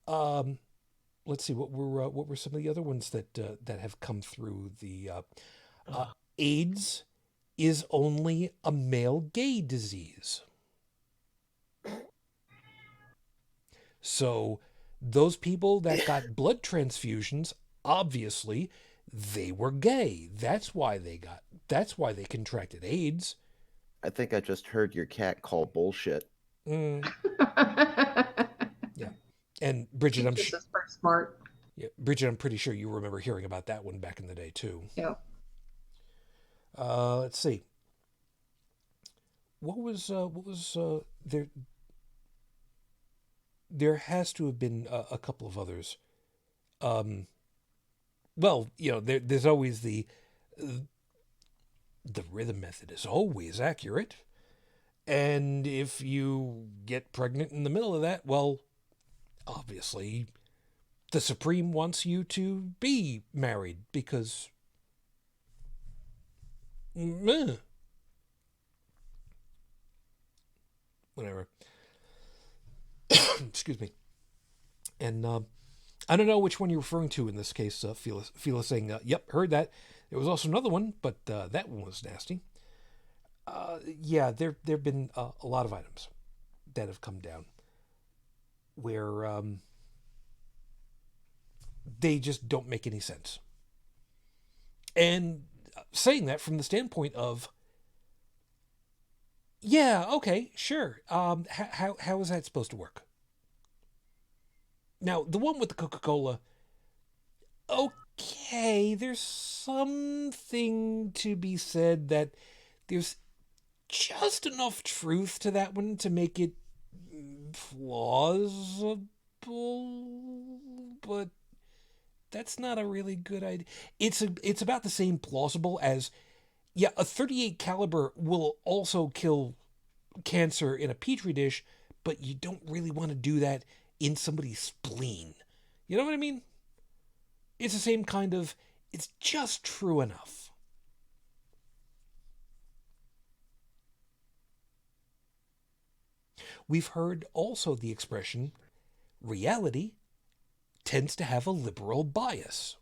let's see, what were some of the other ones that have come through? The AIDS is only a male gay disease. So those people that got blood transfusions, obviously, they were gay. That's why they contracted AIDS.
I think I just heard your cat call bullshit.
Yeah. And Brigid,
She's pretty smart.
Yeah, Brigid, I'm pretty sure you remember hearing about that one back in the day too.
Yeah.
Let's see. What was there? There has to have been a couple of others. Well, there's always the rhythm method is always accurate. And if you get pregnant in the middle of that, well, obviously the Supreme wants you to be married because whatever. Excuse me. And I don't know which one you're referring to in this case, Phila saying, yep, heard that. There was also another one, but that one was nasty. Yeah, there have been a lot of items that have come down where they just don't make any sense. And saying that from the standpoint of, yeah, okay, sure. How is that supposed to work? Now, the one with the Coca-Cola, okay, there's something to be said that there's just enough truth to that one to make it plausible, but that's not a really good idea. It's about the same plausible as, yeah, a .38 caliber will also kill cancer in a petri dish, but you don't really want to do that in somebody's spleen. You know what I mean? It's the same kind of, it's just true enough. We've heard also the expression, reality tends to have a liberal bias.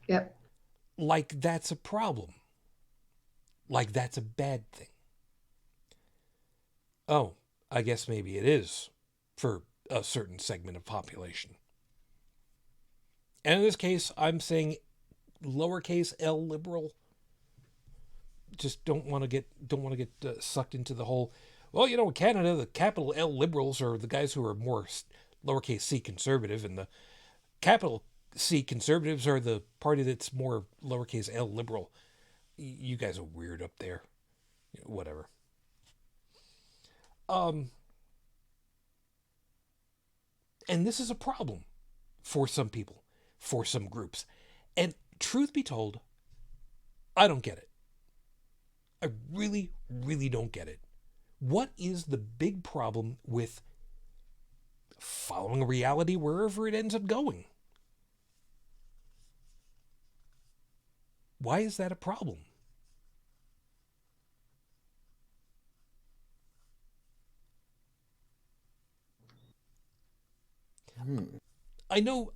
Yep.
Like that's a problem. Like that's a bad thing. Oh, I guess maybe it is for a certain segment of population. And in this case, I'm saying lowercase L liberal. Just don't want to get sucked into the whole. Well, in Canada, the capital L liberals are the guys who are more lowercase c conservative, and the capital C conservatives are the party that's more lowercase L liberal. You guys are weird up there. Whatever. And this is a problem for some people, for some groups. And truth be told, I don't get it. I really, really don't get it. What is the big problem with following reality wherever it ends up going? Why is that a problem? I know,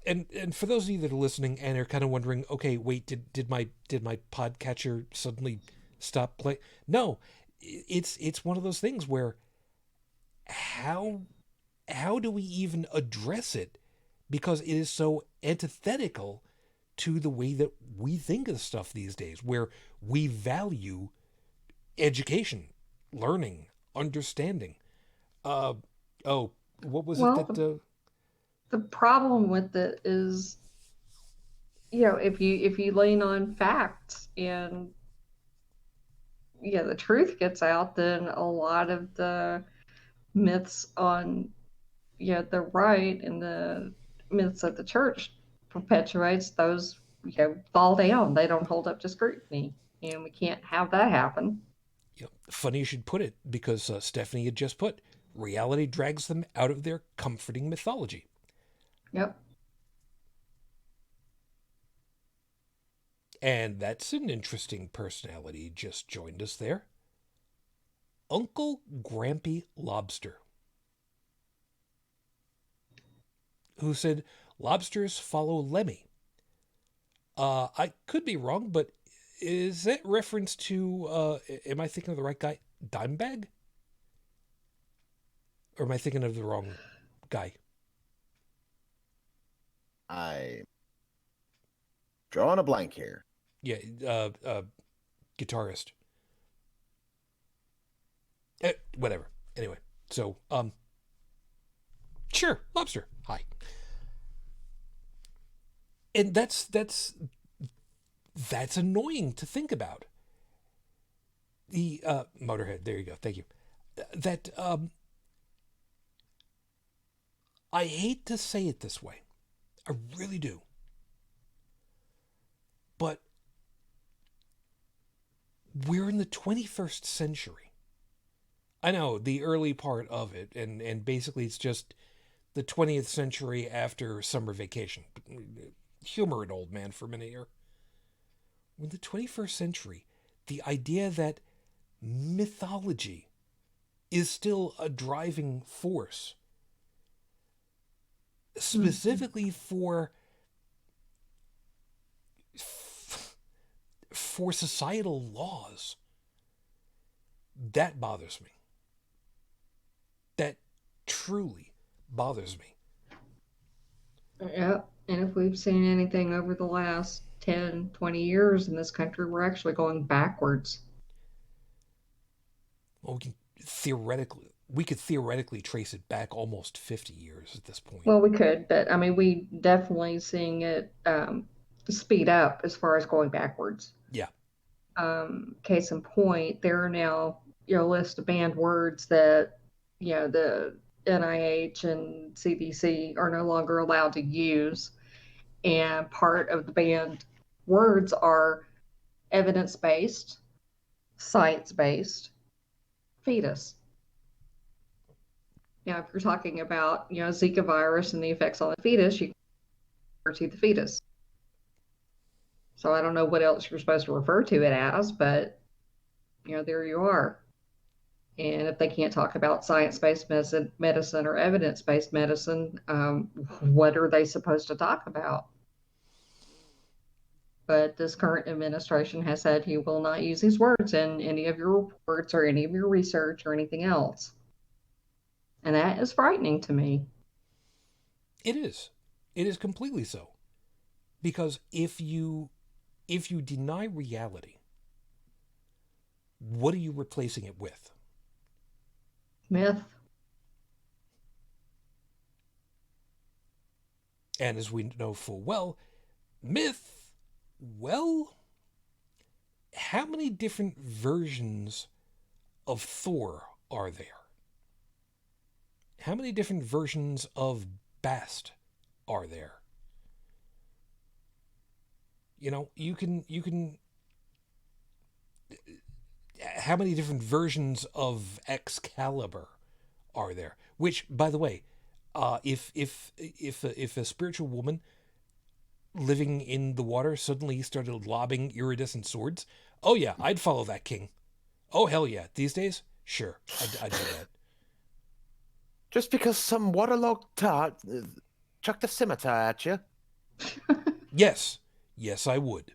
and for those of you that are listening and are kind of wondering, okay, wait, did my podcatcher suddenly stop playing? No, it's one of those things where how do we even address it, because it is so antithetical to the way that we think of stuff these days, where we value education, learning, understanding. What was it that
the problem with it is, if you lean on facts and the truth gets out, then a lot of the myths on the right and the myths that the church perpetuates, those fall down. They don't hold up to scrutiny, and we can't have that happen.
Funny you should put it, because Stephanie had just put, reality drags them out of their comforting mythology.
Yep.
And that's an interesting personality just joined us there. Uncle Grampy Lobster, who said lobsters follow Lemmy. I could be wrong, but is that reference to, am I thinking of the right guy, Dimebag? Or am I thinking of the wrong guy?
I'm drawing a blank here.
Yeah, guitarist. Whatever. Anyway, so, sure, lobster. Hi. And that's annoying to think about. The Motorhead, there you go. Thank you. That I hate to say it this way. I really do. But we're in the 21st century. I know, the early part of it, and basically it's just the 20th century after summer vacation. Humor an old man for a minute here. In the 21st century, the idea that mythology is still a driving force, specifically for societal laws, that bothers me. That truly bothers me.
Yep. And if we've seen anything over the last 10, 20 years in this country, we're actually going backwards.
Well, we could theoretically trace it back almost 50 years at this point.
Well, we could, but I mean, we definitely seeing it speed up as far as going backwards.
Yeah.
Case in point, there are now a list of banned words that the NIH and CDC are no longer allowed to use, and part of the banned words are evidence-based, science-based, fetus. Now, if you're talking about Zika virus and the effects on the fetus, you can refer to the fetus. So I don't know what else you're supposed to refer to it as, but there you are. And if they can't talk about science-based medicine or evidence-based medicine, what are they supposed to talk about? But this current administration has said he will not use these words in any of your reports or any of your research or anything else. And that is frightening to me.
It is. It is completely so. Because if you deny reality, what are you replacing it with?
Myth.
And as we know full well, myth, well, how many different versions of Thor are there? How many different versions of Bast are there? You can how many different versions of Excalibur are there? Which, by the way, if a spiritual woman living in the water suddenly started lobbing iridescent swords, oh yeah, I'd follow that king. Oh hell yeah, these days, sure, I'd do that.
Just because some waterlogged tart chucked a scimitar at you?
Yes, I would.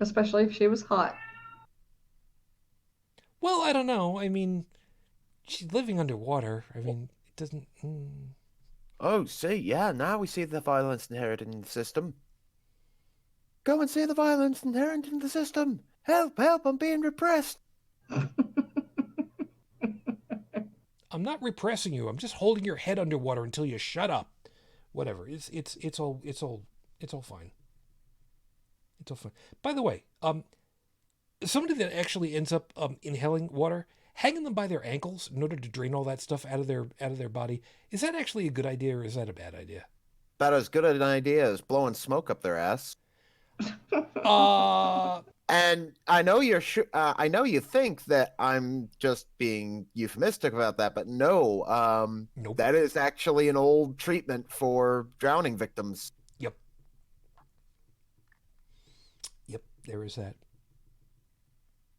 Especially if she was hot.
Well, I don't know. I mean, she's living underwater. I mean, it doesn't...
Oh, see, yeah, now we see the violence inherent in the system. Go and see the violence inherent in the system. Help, I'm being repressed.
I'm not repressing you. I'm just holding your head underwater until you shut up. whatever. It's all fine. It's all fine. By the way, somebody that actually ends up inhaling water, hanging them by their ankles in order to drain all that stuff out of their body, is that actually a good idea or is that a bad idea?
About as good an idea as blowing smoke up their ass. And I know I know you think that I'm just being euphemistic about that, but no,
nope.
That is actually an old treatment for drowning victims.
Yep, there is that.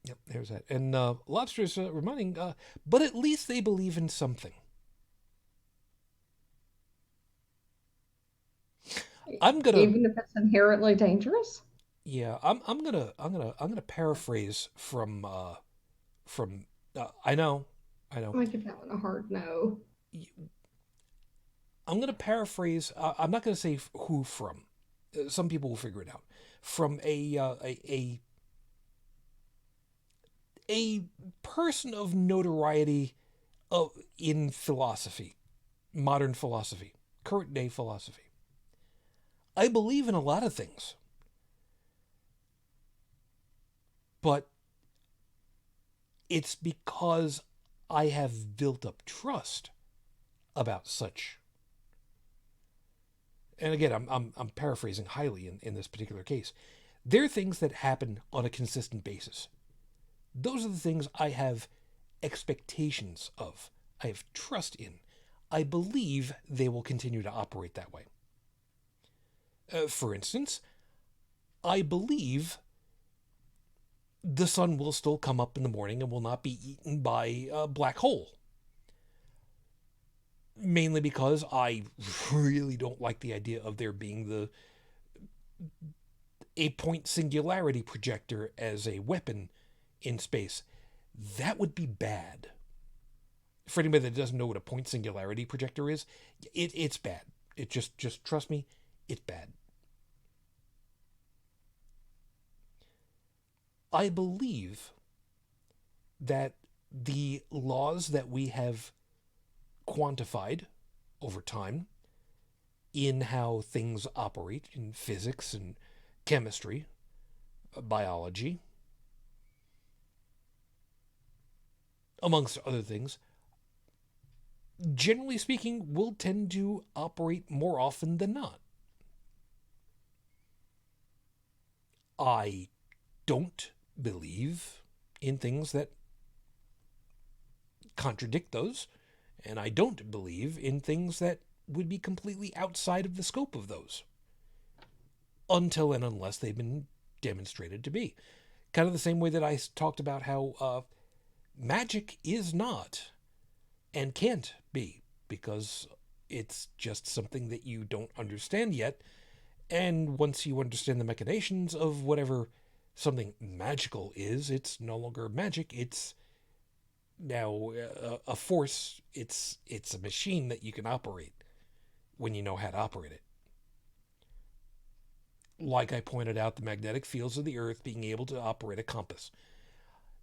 Yep, there's that. And Lobster's reminding, but at least they believe in something.
Even if it's inherently dangerous.
Yeah, I'm gonna paraphrase from I know.
I'm gonna give that one a hard no.
I'm gonna paraphrase. I'm not gonna say who from. Some people will figure it out. From a person of notoriety in philosophy, modern philosophy, current day philosophy. I believe in a lot of things, but it's because I have built up trust about such. And again, I'm paraphrasing highly in this particular case. There are things that happen on a consistent basis. Those are the things I have expectations of. I have trust in. I believe they will continue to operate that way. For instance, I believe the sun will still come up in the morning and will not be eaten by a black hole. Mainly because I really don't like the idea of there being a point singularity projector as a weapon in space. That would be bad. For anybody that doesn't know what a point singularity projector is, it's bad. It just trust me, it's bad. I believe that the laws that we have quantified over time in how things operate in physics and chemistry, biology, amongst other things, generally speaking, will tend to operate more often than not. I don't believe in things that contradict those, and I don't believe in things that would be completely outside of the scope of those, until and unless they've been demonstrated to be. Kind of the same way that I talked about how magic is not and can't be, because it's just something that you don't understand yet, and once you understand the machinations of whatever something magical is, it's no longer magic, it's now a force, it's a machine that you can operate when you know how to operate it. Like I pointed out, the magnetic fields of the Earth being able to operate a compass.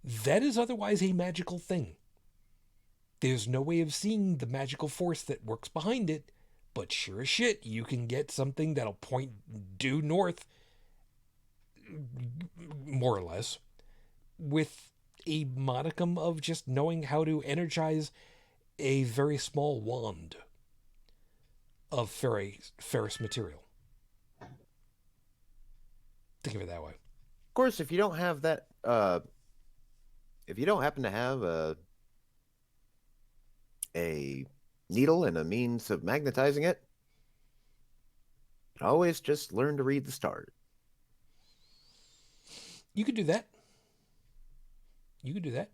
That is otherwise a magical thing. There's no way of seeing the magical force that works behind it, but sure as shit, you can get something that'll point due north, more or less, with a modicum of just knowing how to energize a very small wand of ferrous material. Think of it that way.
Of course, if you don't have that, if you don't happen to have a needle and a means of magnetizing it, always just learn to read the stars.
You could do that. The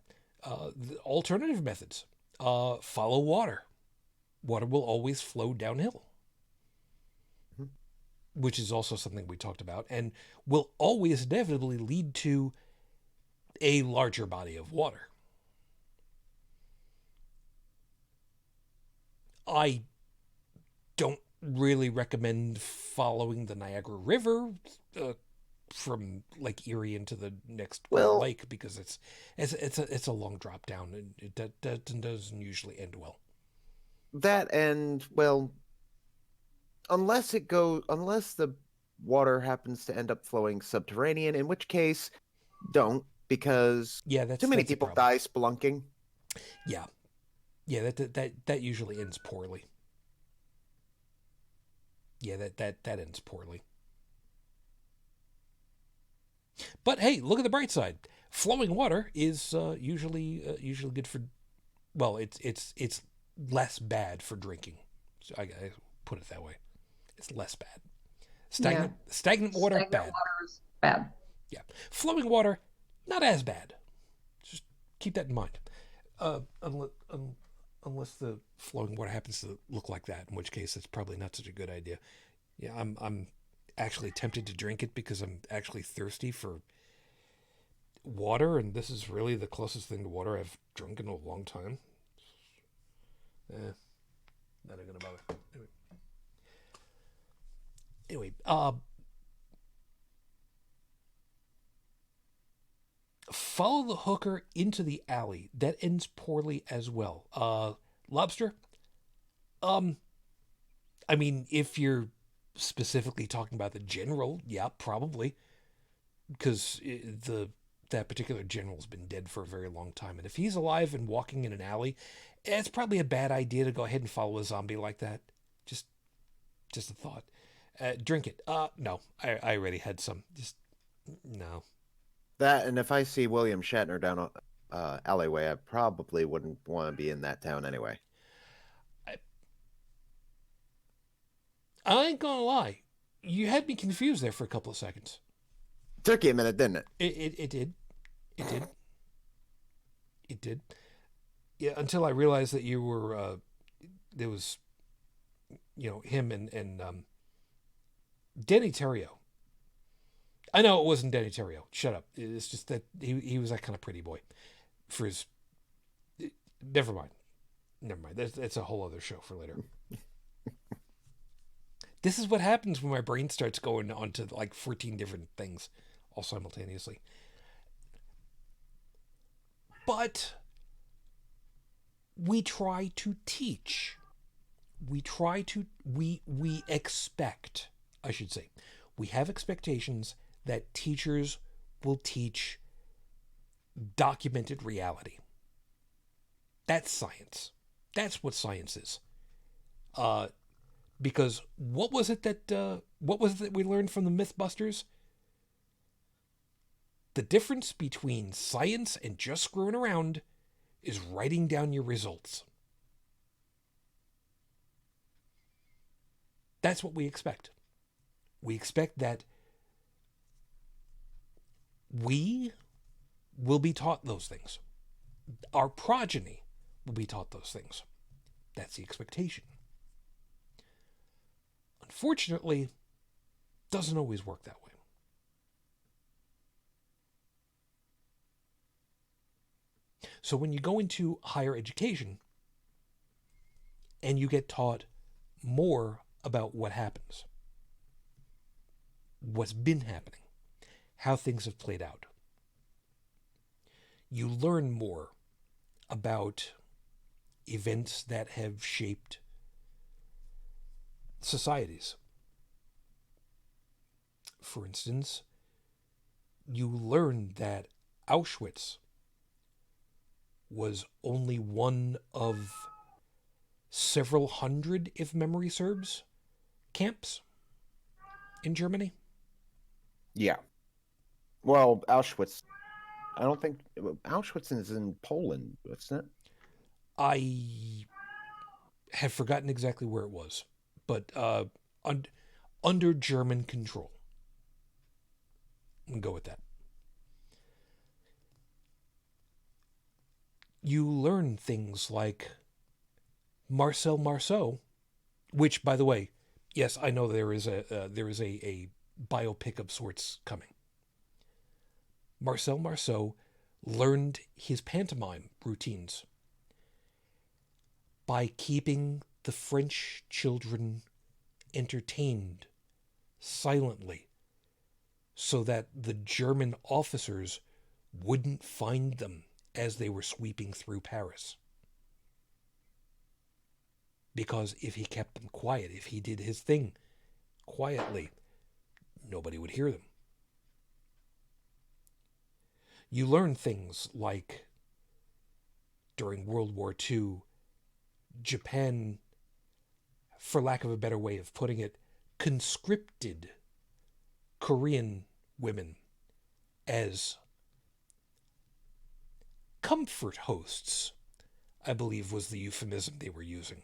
alternative methods. Follow water. Water will always flow downhill. Mm-hmm. Which is also something we talked about, and will always inevitably lead to a larger body of water. I don't really recommend following the Niagara River from Lake Erie into the next lake, because it's a long drop down, and it doesn't usually end well.
That, and well, unless the water happens to end up flowing subterranean, in which case, don't, because too many people die spelunking.
Yeah, that usually ends poorly. Yeah, that ends poorly. But hey, look at the bright side. Flowing water is usually good for. Well, it's less bad for drinking. So I put it that way. It's less bad. Stagnant water, bad.
Stagnant water is bad.
Yeah, flowing water, not as bad. Just keep that in mind. Unless the flowing water happens to look like that, in which case it's probably not such a good idea. Yeah, I'm actually tempted to drink it because I'm actually thirsty for water, and this is really the closest thing to water I've drunk in a long time. Not gonna bother. Anyway, follow the hooker into the alley. That ends poorly as well. Lobster? I mean, if you're specifically talking about the general, yeah, probably. Because that particular general's been dead for a very long time. And if he's alive and walking in an alley, it's probably a bad idea to go ahead and follow a zombie like that. Just a thought. Drink it. No, I already had some. Just, no.
That, and if I see William Shatner down a alleyway, I probably wouldn't want to be in that town anyway.
I ain't gonna lie. You had me confused there for a couple of seconds.
Took you a minute, didn't it?
It did. It did. Yeah, until I realized that you were, there was, him and Danny Terrio. I know it wasn't Danny Terrio. Shut up. It's just that he was that kind of pretty boy. For his... Never mind. That's a whole other show for later. This is what happens when my brain starts going on to like 14 different things all simultaneously. But we try to teach. We expect, I should say, we have expectations that teachers will teach documented reality. That's science. That's what science is. Because what was it that we learned from the Mythbusters? The difference between science and just screwing around is writing down your results. That's what we expect. We expect that we will be taught those things. Our progeny will be taught those things. That's the expectation. Unfortunately, doesn't always work that way. So when you go into higher education and you get taught more about what happens, what's been happening, how things have played out, you learn more about events that have shaped societies. For instance, you learn that Auschwitz was only one of several hundred, if memory serves, camps in Germany.
Yeah. Well, Auschwitz, I don't think Auschwitz is in Poland, isn't it?
I have forgotten exactly where it was, but under German control. We'll go with that. You learn things like Marcel Marceau, which, by the way, yes, I know there is a biopic of sorts coming. Marcel Marceau learned his pantomime routines by keeping the French children entertained silently so that the German officers wouldn't find them as they were sweeping through Paris. Because if he kept them quiet, if he did his thing quietly, nobody would hear them. You learn things like during World War II, Japan, for lack of a better way of putting it, conscripted Korean women as comfort hosts, I believe was the euphemism they were using.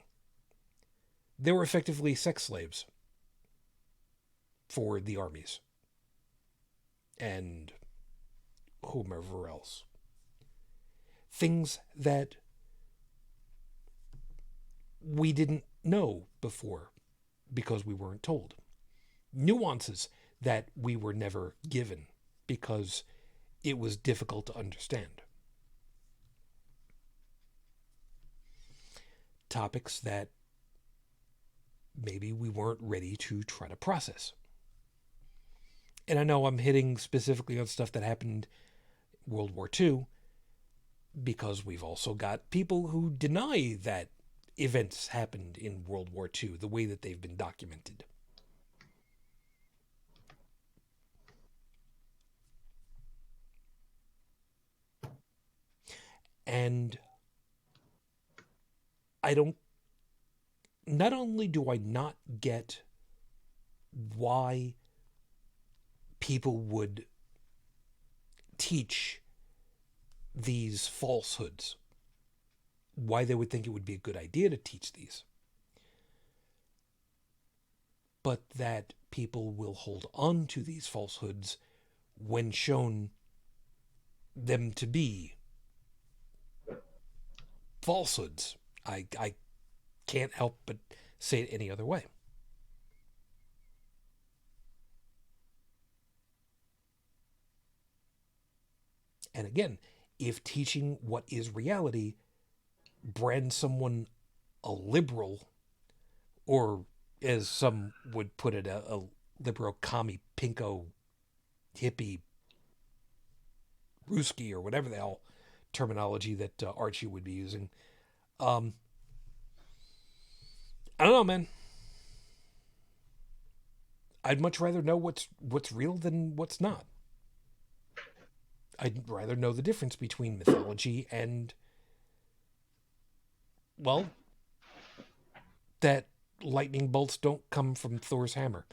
They were effectively sex slaves for the armies and whomever else. Things that we didn't know before because we weren't told. Nuances that we were never given because it was difficult to understand. Topics that maybe we weren't ready to try to process. And I know I'm hitting specifically on stuff that happened World War II because we've also got people who deny that events happened in World War II the way that they've been documented. And not only do I not get why people would teach these falsehoods, why they would think it would be a good idea to teach these, but that people will hold on to these falsehoods when shown them to be falsehoods. I can't help but say it any other way. And again, if teaching what is reality brands someone a liberal, or as some would put it, a liberal commie pinko hippie Ruski, or whatever the hell terminology that Archie would be using. I don't know, man. I'd much rather know what's real than what's not. I'd rather know the difference between mythology and, well, that lightning bolts don't come from Thor's hammer.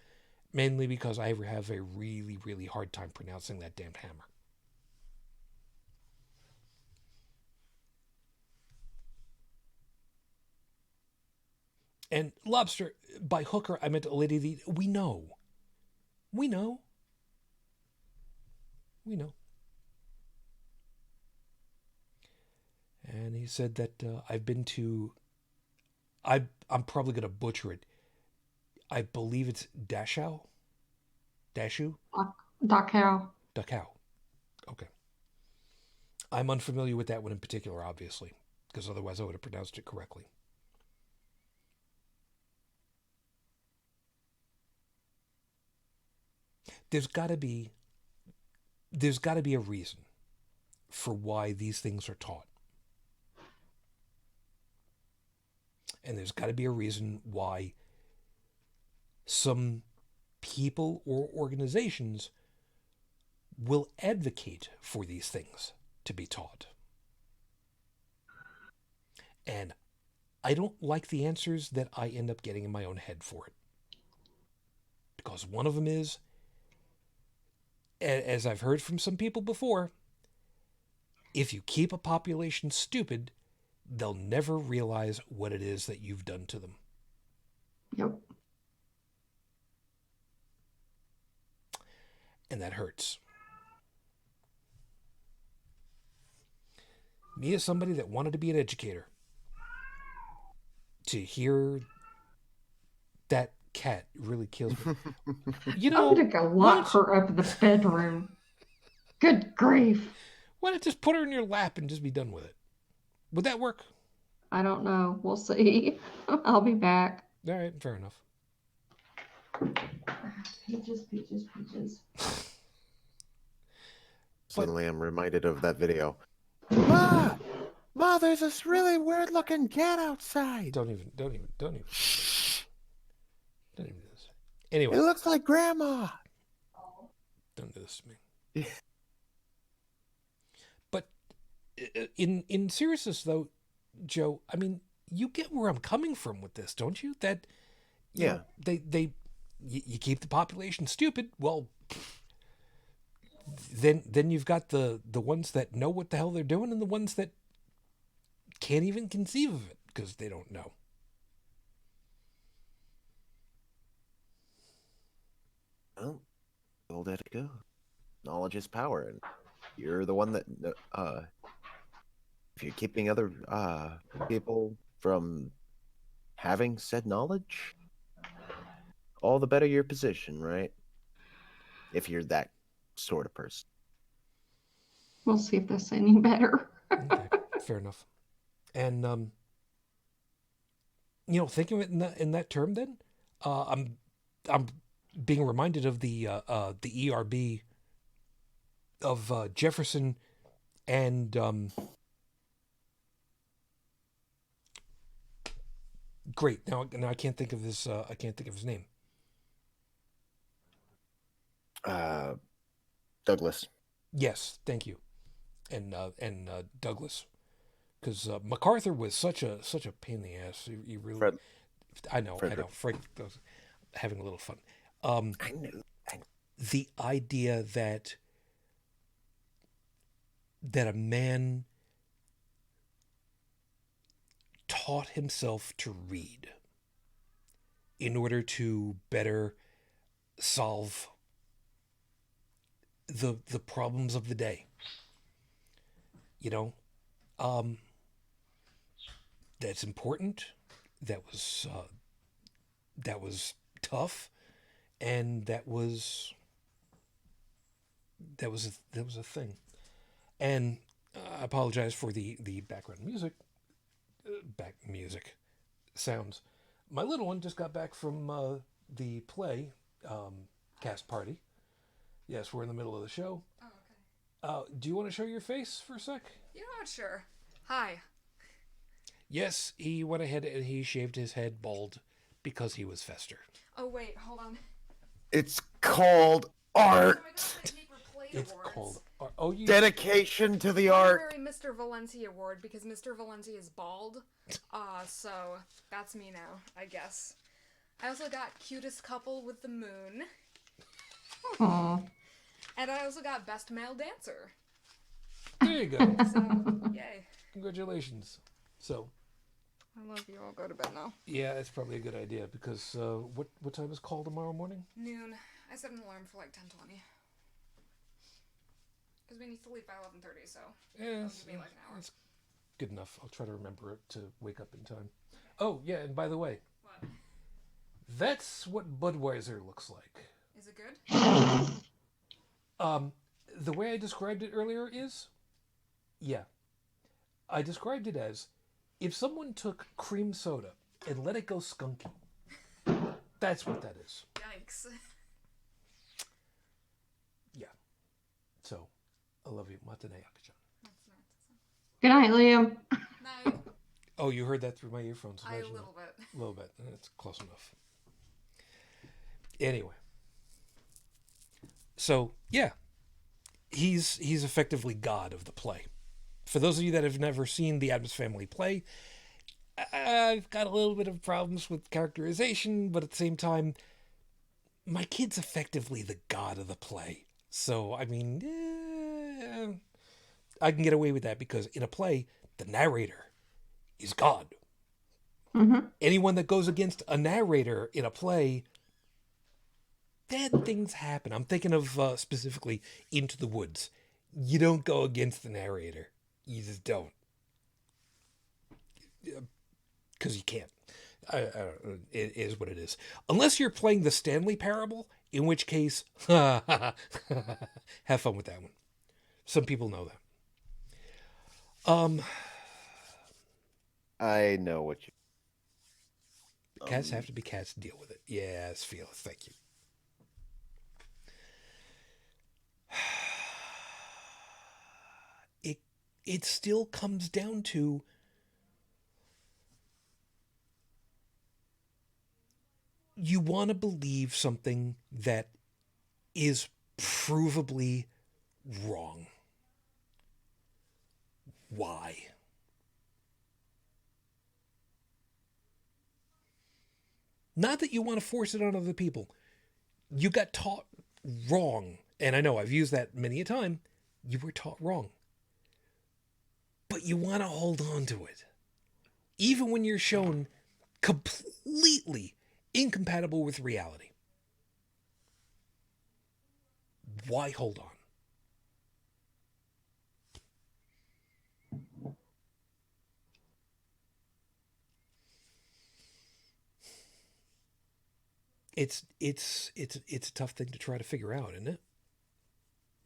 Mainly because I have a really, really hard time pronouncing that damned hammer. And lobster, by hooker, I meant a lady. We know. We know. We know. And he said that I've been to... I'm probably going to butcher it. I believe it's Dachau? Dachau?
Dachau.
Dachau. Okay. I'm unfamiliar with that one in particular, obviously, because otherwise I would have pronounced it correctly. There's got to be a reason for why these things are taught. And there's got to be a reason why some people or organizations will advocate for these things to be taught. And I don't like the answers that I end up getting in my own head for it. Because one of them is, as I've heard from some people before, if you keep a population stupid, they'll never realize what it is that you've done to them.
Yep.
And that hurts. Me, as somebody that wanted to be an educator, to hear that cat really kills me. You know,
I'm gonna go lock her up in the bedroom. Good grief.
Why not just put her in your lap and just be done with it? Would that work?
I don't know. We'll see. I'll be back.
All right, fair enough.
Peaches.
Suddenly I'm reminded of that video. Ah! Ma, there's this really weird-looking cat outside.
Don't even do this. Anyway.
It looks like Grandma.
Don't do this to me. But in seriousness, though, Joe, I mean, you get where I'm coming from with this, don't you? That, you know, you keep the population stupid. Well, then you've got the ones that know what the hell they're doing and the ones that can't even conceive of it because they don't know.
Well, old it goes. Knowledge is power, and you're the one that if you're keeping other people from having said knowledge, all the better your position, right? If you're that sort of person.
We'll see if that's any better.
Okay, fair enough. And you know, thinking of it in that term, then I'm being reminded of the ERB of Jefferson and great. Now I can't think of his name.
Douglas.
Yes, thank you. And Douglas, because MacArthur was such a pain in the ass. He really.
Fred.
I know. Frederick was having a little fun. I know. The idea that a man taught himself to read in order to better solve the problems of the day. You know, that's important. That was tough, and that was a thing. And I apologize for the background music sounds. My little one just got back from the play cast party. Yes, we're in the middle of the show.
Oh, okay.
Do you want to show your face for a sec?
Yeah, sure. Hi.
Yes, he went ahead and he shaved his head bald because he was Fester.
Oh, wait, hold on.
It's called art.
It's called art. Oh, you
dedication to the art.
Honorary Mr. Valencia award because Mr. Valencia is bald. So that's me now, I guess. I also got cutest couple with the moon.
Aww.
And I also got best male dancer.
There you go.
So, yay.
Congratulations. So.
I love you. I'll go to bed now.
Yeah, that's probably a good idea because what time is call tomorrow morning?
Noon. I set an alarm for like 10:20. Because we need to leave by 11:30, so
yeah,
give me like an hour.
That's good enough. I'll try to remember to wake up in time. Oh, yeah, and by the way.
What?
That's what Budweiser looks like.
Is it good?
The way I described it earlier is, yeah. I described it as if someone took cream soda and let it go skunky. That's what that is.
Yikes.
Yeah. So, I love you. Matane Akajan.
Good night, Liam.
Night.
Oh, you heard that through my earphones.
A little bit.
A little bit. That's close enough. Anyway. So, yeah. He's effectively God of the play. For those of you that have never seen the Addams Family play, I've got a little bit of problems with characterization, but at the same time, my kid's effectively the God of the play. So, I mean, I can get away with that because in a play, the narrator is God.
Mm-hmm.
Anyone that goes against a narrator in a play, bad things happen. I'm thinking of specifically Into the Woods. You don't go against the narrator. You just don't. Because you can't. I don't know. It is what it is. Unless you're playing the Stanley Parable, in which case, have fun with that one. Some people know that.
I know what you...
Cats have to be cats to deal with it. Yes, Felix, thank you. it still comes down to you want to believe something that is provably wrong. Why? Not that you want to force it on other people. You got taught wrong. And I know I've used that many a time. You were taught wrong. But you want to hold on to it. Even when you're shown completely incompatible with reality. Why hold on? It's a tough thing to try to figure out, isn't it?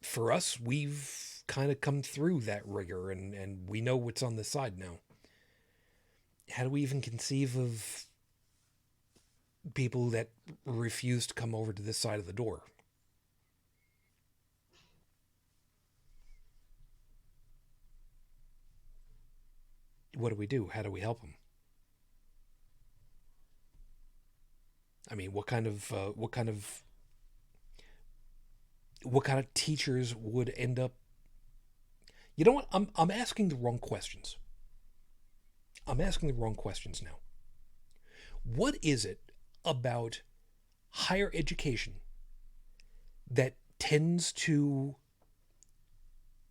For us, we've kind of come through that rigor and we know what's on the side now. How do we even conceive of people that refuse to come over to this side of the door? What do we do? How do we help them? I mean, what kind of teachers would end up? You know what? I'm asking the wrong questions. I'm asking the wrong questions now. What is it about higher education that tends to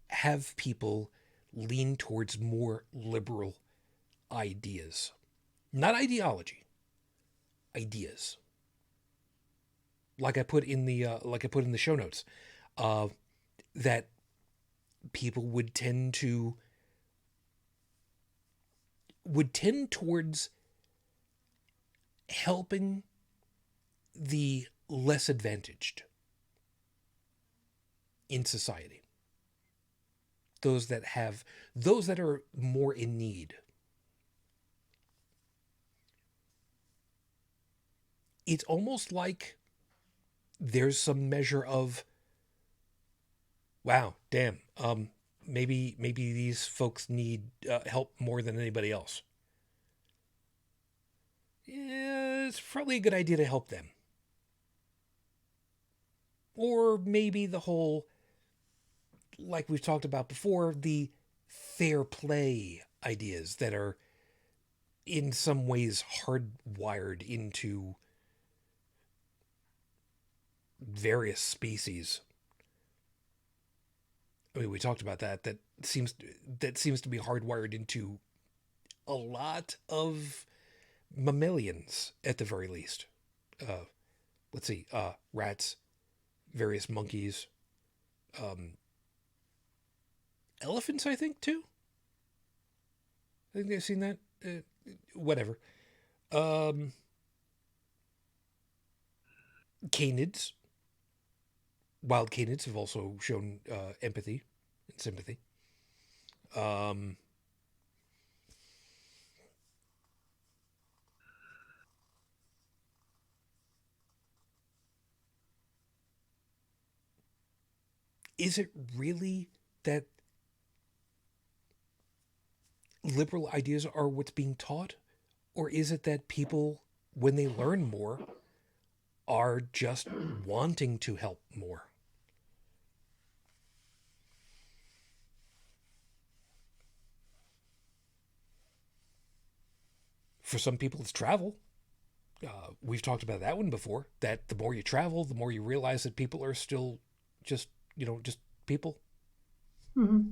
have people lean towards more liberal ideas? Not ideology. Ideas. Like I put in the show notes, that people would tend towards helping the less advantaged in society. Those that are more in need. It's almost like there's some measure of, wow, damn, maybe these folks need help more than anybody else. Yeah, it's probably a good idea to help them. Or maybe the whole, like we've talked about before, the fair play ideas that are in some ways hardwired into various species. I mean, we talked about that. That seems to be hardwired into a lot of mammalians, at the very least. Let's see, rats, various monkeys, elephants, I think, too. I think I've seen that. Whatever. Canids. Wild canids have also shown empathy and sympathy. Is it really that liberal ideas are what's being taught? Or is it that people, when they learn more, are just wanting to help more? For some people, it's travel. We've talked about that one before, that the more you travel, the more you realize that people are still just people.
Mm-hmm.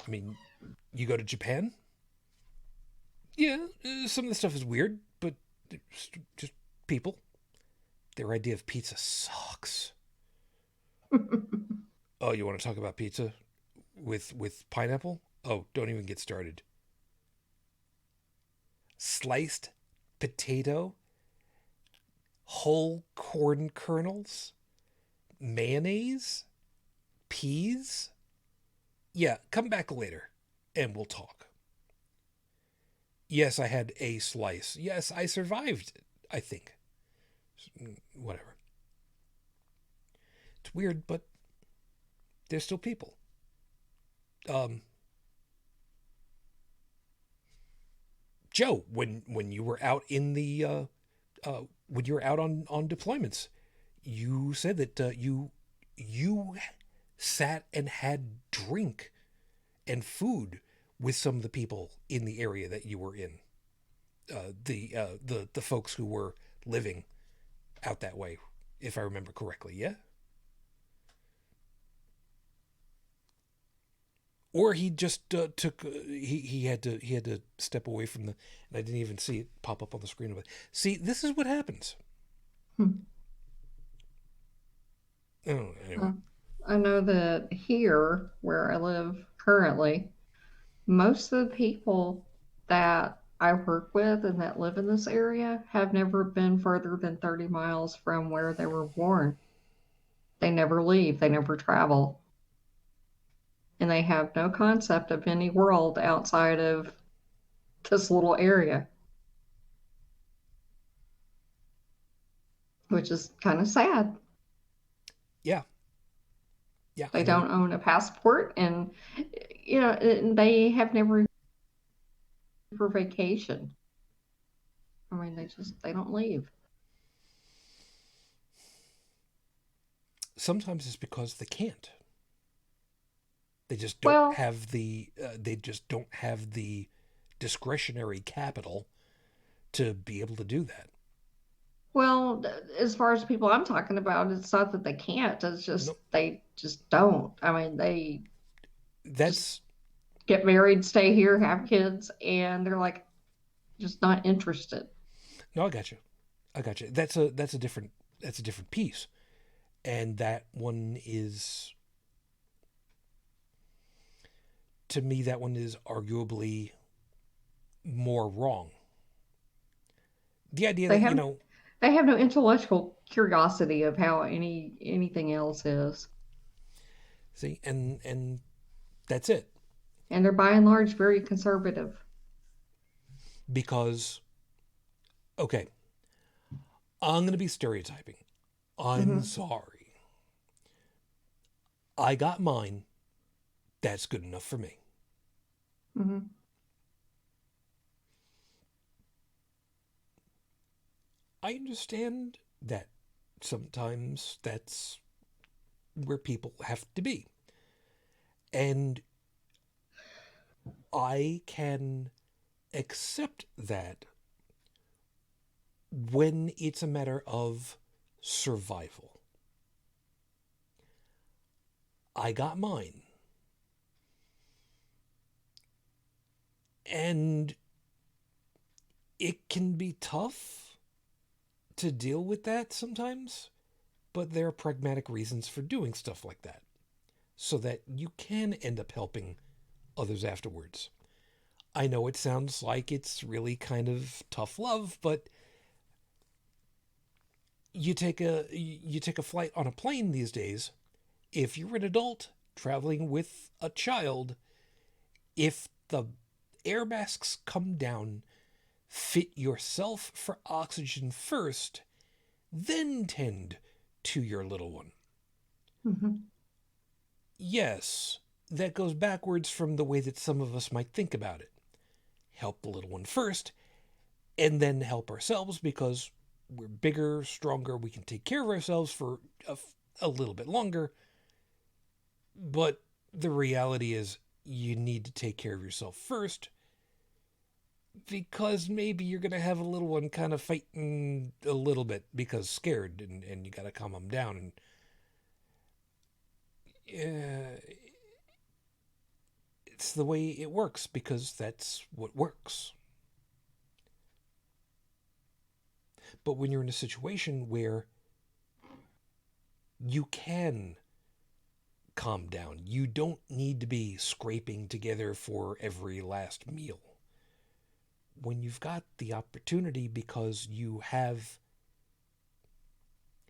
I mean, you go to Japan. Yeah, some of the stuff is weird, but just people. Their idea of pizza sucks. Oh, you want to talk about pizza with pineapple? Oh, don't even get started. Sliced potato, whole corn kernels, mayonnaise, peas. Yeah, come back later and we'll talk. Yes, I had a slice. Yes, I survived it, I think. Whatever. It's weird, but they're still people. Joe, when you were out in the when you were out on deployments, you said that you sat and had drink and food with some of the people in the area that you were in. The folks who were living out that way, if I remember correctly. Yeah. Or he just took he had to step away from the, and I didn't even see it pop up on the screen. But see, this is what happens. Oh, anyway.
I know that here where I live currently, most of the people that I work with and that live in this area have never been further than 30 miles from where they were born. They never leave, they never travel. And they have no concept of any world outside of this little area, which is kind of sad.
Yeah. Yeah.
They don't own a passport, and they have never for vacation. I mean, they don't leave.
Sometimes it's because they can't. They just don't have the discretionary capital to be able to do that.
Well, as far as people I'm talking about, it's not that they can't. It's just they just don't. I mean, they just get married, stay here, have kids, and they're like just not interested.
No, I got you. That's a different piece, and that one is, to me, that one is arguably more wrong. The idea that
they have no intellectual curiosity of how anything else is.
See, and that's it.
And they're by and large very conservative.
Because, okay, I'm going to be stereotyping. I'm sorry. I got mine. That's good enough for me.
Mm-hmm.
I understand that sometimes that's where people have to be. And I can accept that when it's a matter of survival. I got mine. And it can be tough to deal with that sometimes, but there are pragmatic reasons for doing stuff like that, so that you can end up helping others afterwards. I know it sounds like it's really kind of tough love, but you take a flight on a plane these days. If you're an adult traveling with a child, if the air masks come down, fit yourself for oxygen first, then tend to your little one.
Mm-hmm.
Yes, that goes backwards from the way that some of us might think about it. Help the little one first, and then help ourselves because we're bigger, stronger, we can take care of ourselves for a little bit longer. But the reality is you need to take care of yourself first, because maybe you're going to have a little one kind of fighting a little bit because scared, and you got to calm them down. And it's the way it works because that's what works. But when you're in a situation where you can calm down, you don't need to be scraping together for every last meal. When you've got the opportunity because you have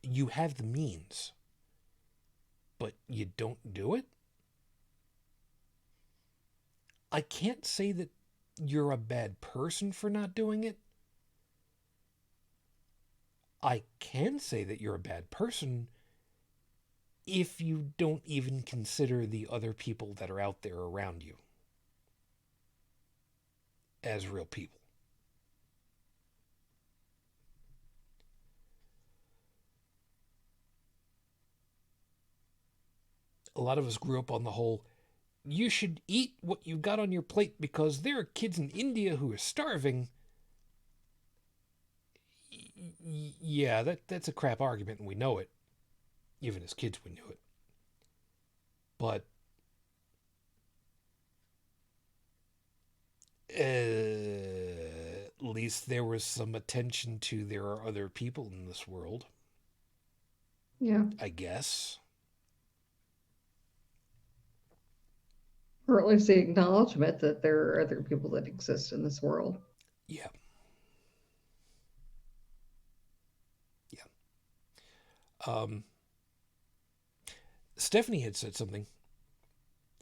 the means, but you don't do it, I can't say that you're a bad person for not doing it. I can say that you're a bad person if you don't even consider the other people that are out there around you as real people. A lot of us grew up on the whole, you should eat what you got on your plate because there are kids in India who are starving. Yeah, that's a crap argument, and we know it. Even as kids, we knew it. But at least there was some attention to there are other people in this world.
Yeah.
I guess.
Or at least the acknowledgement that there are other people that exist in this world.
Yeah. Stephanie had said something,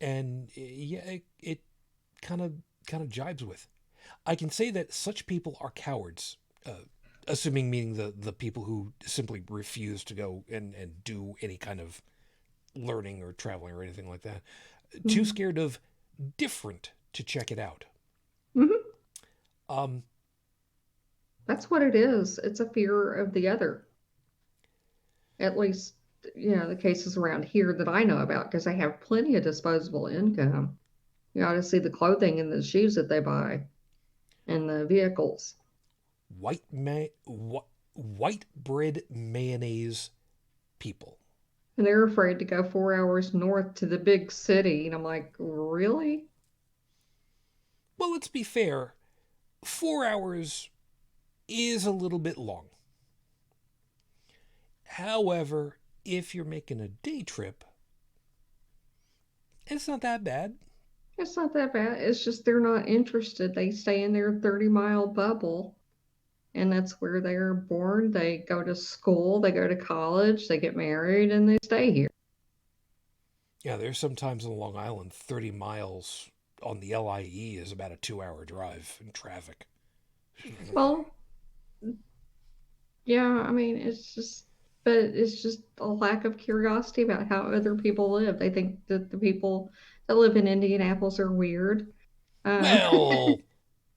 and yeah, it kind of jibes with. I can say that such people are cowards, assuming meaning the people who simply refuse to go and do any kind of learning or traveling or anything like that. Mm-hmm. Too scared of different to check it out.
Mm-hmm. That's what it is. It's a fear of the other. At least, the cases around here that I know about, because they have plenty of disposable income. You ought to see the clothing and the shoes that they buy and the vehicles.
White bread mayonnaise people.
And they're afraid to go 4 hours north to the big city. And I'm like, really?
Well, let's be fair. 4 hours is a little bit long. However, if you're making a day trip, it's not that bad.
It's not that bad. It's just they're not interested. They stay in their 30-mile bubble, and that's where they're born. They go to school, they go to college, they get married, and they stay here.
Yeah, there's sometimes on Long Island, 30 miles on the LIE is about a 2-hour drive in traffic.
Well, yeah, I mean, it's just a lack of curiosity about how other people live. They think that the people that live in Indianapolis are weird.
Well,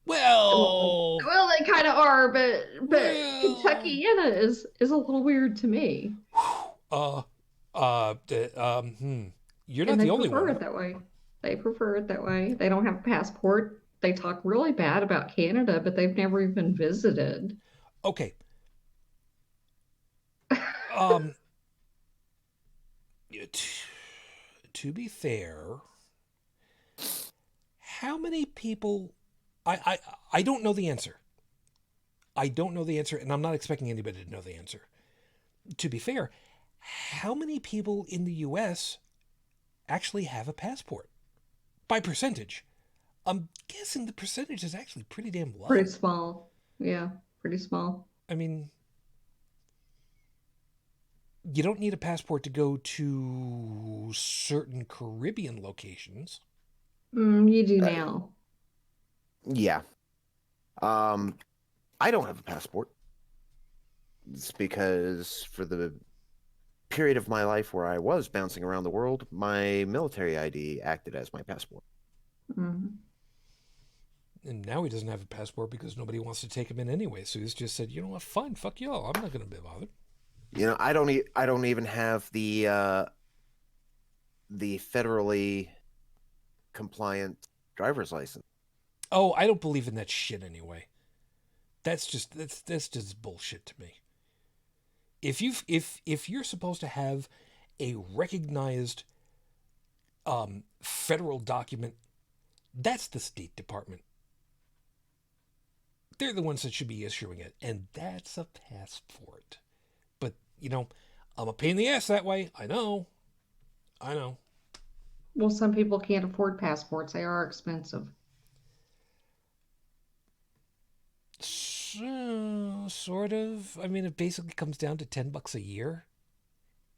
they kind of are, but Kentuckiana is a little weird to me.
You're not the only one. They
prefer it that way. They prefer it that way. They don't have a passport. They talk really bad about Canada, but they've never even visited.
Okay. To be fair, how many people... I don't know the answer. I don't know the answer, and I'm not expecting anybody to know the answer. To be fair, how many people in the U.S. actually have a passport? By percentage. I'm guessing the percentage is actually pretty damn low.
Pretty small. Yeah, pretty small.
I mean, you don't need a passport to go to certain Caribbean locations.
You do now.
Yeah. I don't have a passport. It's because for the period of my life where I was bouncing around the world, my military ID acted as my passport.
Mm-hmm.
And now he doesn't have a passport because nobody wants to take him in anyway. So he's just said, you know what, fine, fuck y'all. I'm not going to be bothered.
You know, I don't even have the federally compliant driver's license.
Oh, I don't believe in that shit anyway. That's just bullshit to me. If you're supposed to have a recognized federal document, that's the State Department. They're the ones that should be issuing it, and that's a passport. But, I'm a pain in the ass that way. I know.
Well, some people can't afford passports. They are expensive.
So, sort of. I mean, it basically comes down to $10 a year.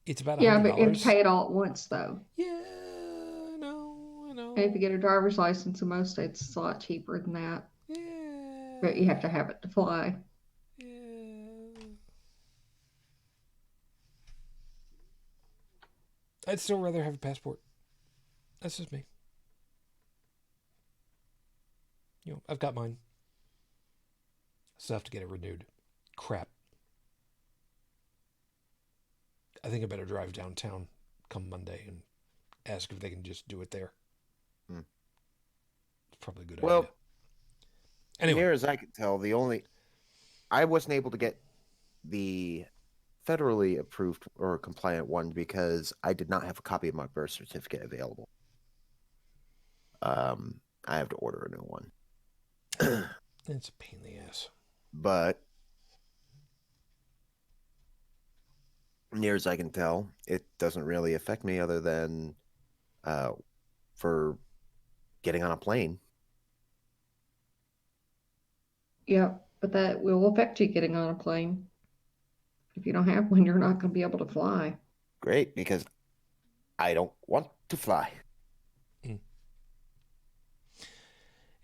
It's about $100.
Yeah, but you have to pay it all at once, though.
Yeah, I know.
And if you get a driver's license in most states, it's a lot cheaper than that.
Yeah.
But you have to have it to fly.
Yeah. I'd still rather have a passport. That's just me. I've got mine. Still have to get it renewed. Crap. I think I better drive downtown come Monday and ask if they can just do it there. It's probably a good idea. Anyway.
Near as I could tell, I wasn't able to get the federally approved or compliant one because I did not have a copy of my birth certificate available. I have to order a new one.
It's a pain in the ass.
But near as I can tell, it doesn't really affect me other than for getting on a plane.
Yeah, but that will affect you getting on a plane. If you don't have one, you're not going to be able to fly.
Great, because I don't want to fly.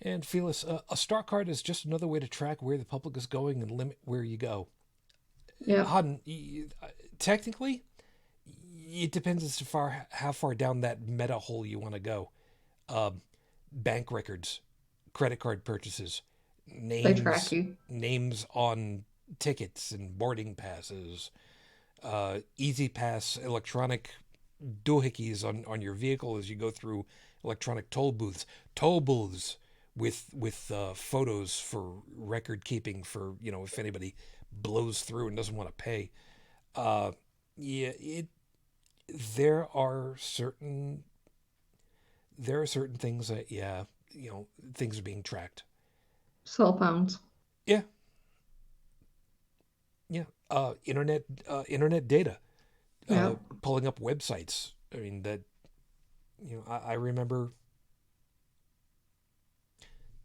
And Felix, a star card is just another way to track where the public is going and limit where you go.
Yeah.
Hutton, technically, it depends as to how far down that meta hole you want to go. Bank records, credit card purchases,
They track you.
names on tickets and boarding passes, Easy Pass electronic doohickeys on your vehicle as you go through electronic toll booths with photos for record keeping for if anybody blows through and doesn't want to pay. There are certain things that things are being tracked.
Cell phones.
Yeah. Internet data.
Yeah.
Pulling up websites. I mean that. I remember.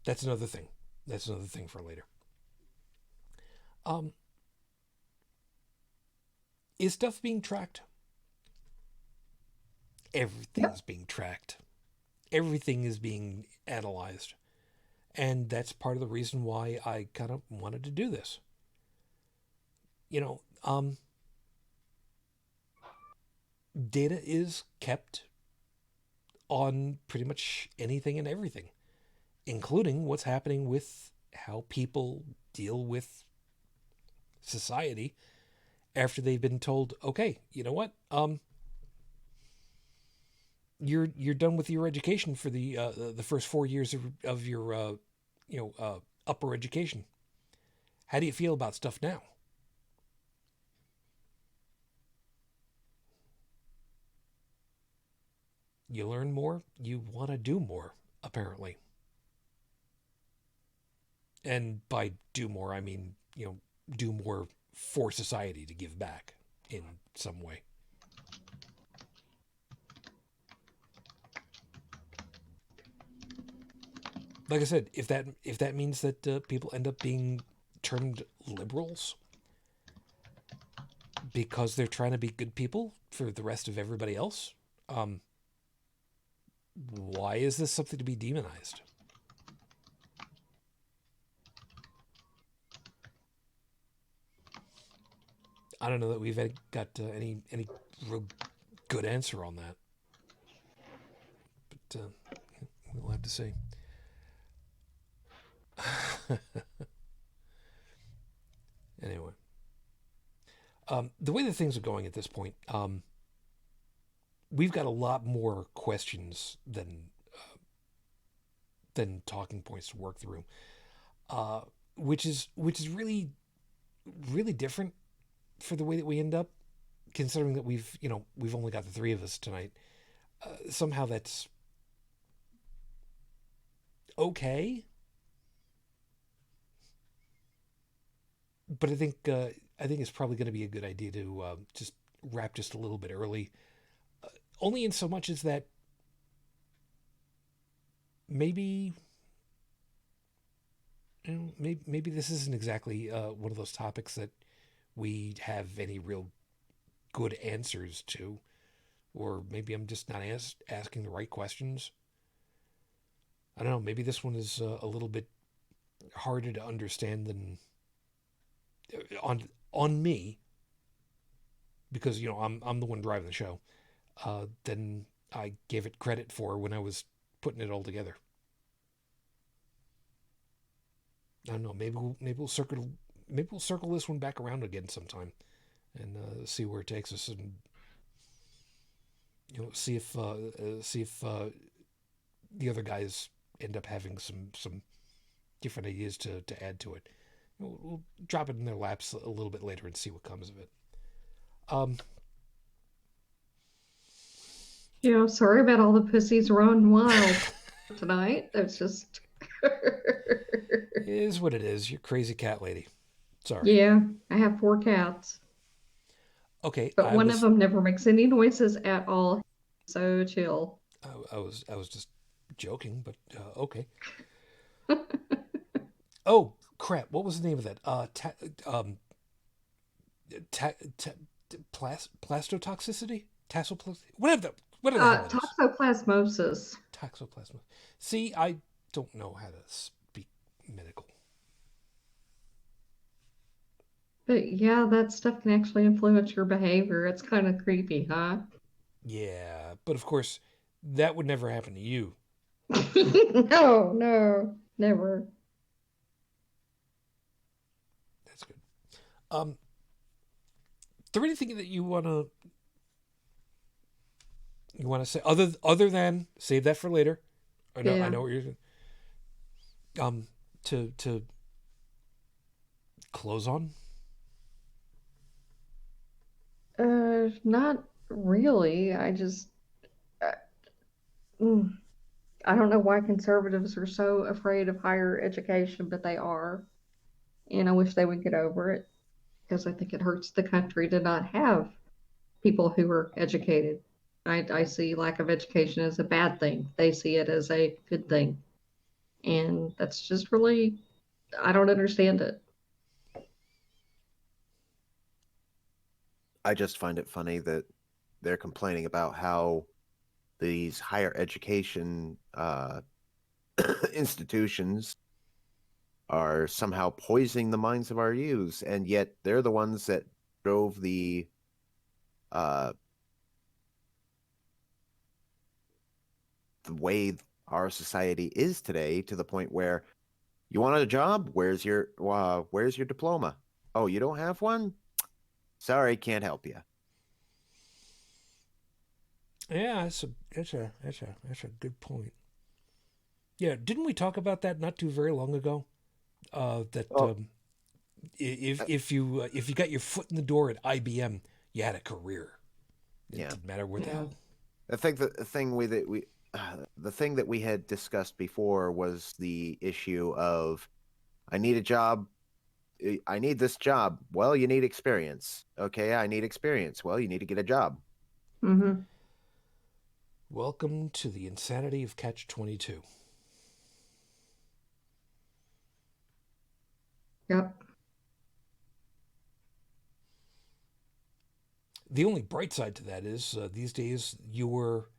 That's another thing. That's another thing for later. Is stuff being tracked? Everything's being tracked. Everything is being analyzed. And that's part of the reason why I kind of wanted to do this. Data is kept on pretty much anything and everything, including what's happening with how people deal with society after they've been told, okay, you know what? You're done with your education for the first 4 years of your upper education. How do you feel about stuff now? You learn more, you want to do more, apparently. And by do more, I mean, do more for society to give back in some way. Like I said, if that means that people end up being termed liberals because they're trying to be good people for the rest of everybody else, why is this something to be demonized? I don't know that we've got any real good answer on that, but we'll have to see. Anyway, the way that things are going at this point, we've got a lot more questions than talking points to work through, which is really different for the way that we end up, considering that we've only got the three of us tonight. Somehow that's okay, but I think it's probably going to be a good idea to just wrap just a little bit early, only in so much as that maybe maybe this isn't exactly one of those topics that we have any real good answers to, or maybe I'm just not asking the right questions. I don't know. Maybe this one is a little bit harder to understand than on me, because I'm the one driving the show. than I gave it credit for when I was putting it all together. I don't know. Maybe we'll circle this one back around again sometime, and see where it takes us, and see if the other guys end up having some different ideas to add to it. We'll drop it in their laps a little bit later and see what comes of it.
Sorry about all the pussies running wild tonight. That's just...
It is what it is. You're crazy cat lady. Sorry.
Yeah, I have 4 cats.
Okay,
but one of them never makes any noises at all. So chill.
I was just joking, but okay. Oh crap! What was the name of that? Plastotoxicity? Whatever the hell it is.
Toxoplasmosis.
Toxoplasmosis. See, I don't know how to speak medical.
But yeah, that stuff can actually influence your behavior. It's kind of creepy, huh?
Yeah, but of course, that would never happen to you.
No, never.
That's good. Is there anything that you wanna say other than save that for later? I know what you're saying. To close on.
Not really. I just, I don't know why conservatives are so afraid of higher education, but they are. And I wish they would get over it, because I think it hurts the country to not have people who are educated. I see lack of education as a bad thing. They see it as a good thing. And that's just really, I don't understand it.
I just find it funny that they're complaining about how these higher education institutions are somehow poisoning the minds of our youths, and yet they're the ones that drove the way our society is today, to the point where you want a job? Where's your diploma? Oh, you don't have one? Sorry, can't help you.
Yeah, that's a good point. Yeah, didn't we talk about that not too very long ago? If you got your foot in the door at IBM, you had a career. It didn't matter where the hell.
I think the thing that we had discussed before was the issue of, I need a job. I need this job. Well, you need experience. Okay, I need experience. Well, you need to get a job.
Mm-hmm.
Welcome to the insanity of Catch-22.
Yep.
The only bright side to that is these days your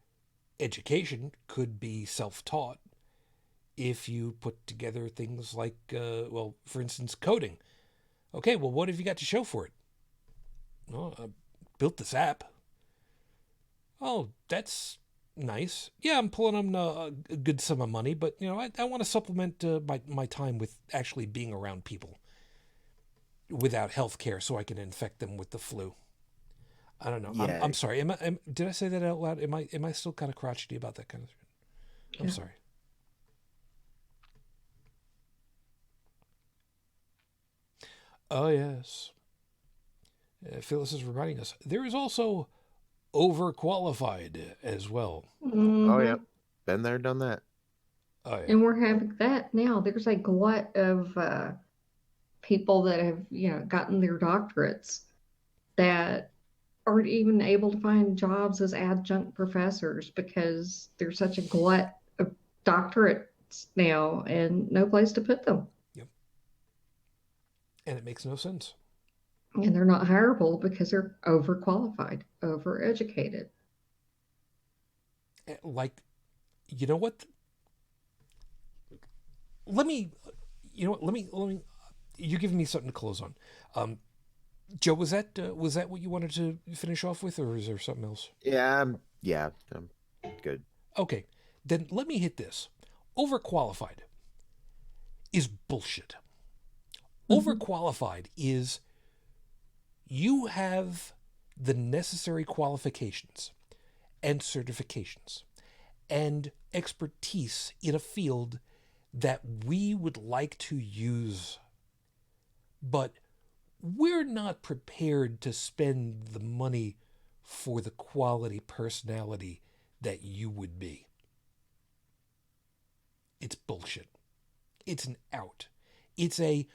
education could be self-taught if you put together things like, for instance, coding. Okay, well, what have you got to show for it? Well, I built this app. Oh, that's nice. Yeah, I'm pulling on a good sum of money, but I want to supplement my time with actually being around people without health care, so I can infect them with the flu. I don't know.
Yeah.
I'm sorry. Did I say that out loud? Am I still kind of crotchety about that kind of shit? I'm sorry. Oh yes. Phyllis is reminding us there is also overqualified as well.
Mm-hmm.
Oh yeah, been there, done that.
Oh yeah.
And we're having that now. There's a glut of people that have gotten their doctorates that aren't even able to find jobs as adjunct professors, because there's such a glut of doctorates now and no place to put them.
Yep. And it makes no sense.
And they're not hireable because they're overqualified, overeducated.
Like, you know what? Let me, you give me something to close on. Joe, was that what you wanted to finish off with, or is there something else?
Yeah, I'm good.
Okay, then let me hit this. Overqualified is bullshit. Overqualified is you have the necessary qualifications and certifications and expertise in a field that we would like to use, but we're not prepared to spend the money for the quality personality that you would be. It's bullshit. It's an out. It's a,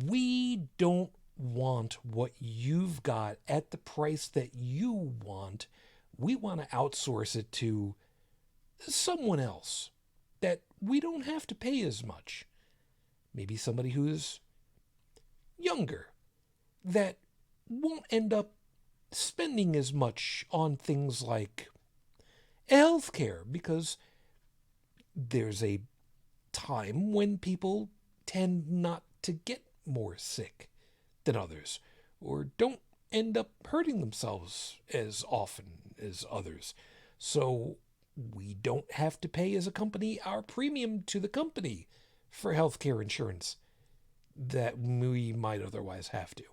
we don't want what you've got at the price that you want. We want to outsource it to someone else that we don't have to pay as much. Maybe somebody who's younger that won't end up spending as much on things like healthcare, because there's a time when people tend not to get more sick than others, or don't end up hurting themselves as often as others. So we don't have to pay as a company our premium to the company for healthcare insurance that we might otherwise have to.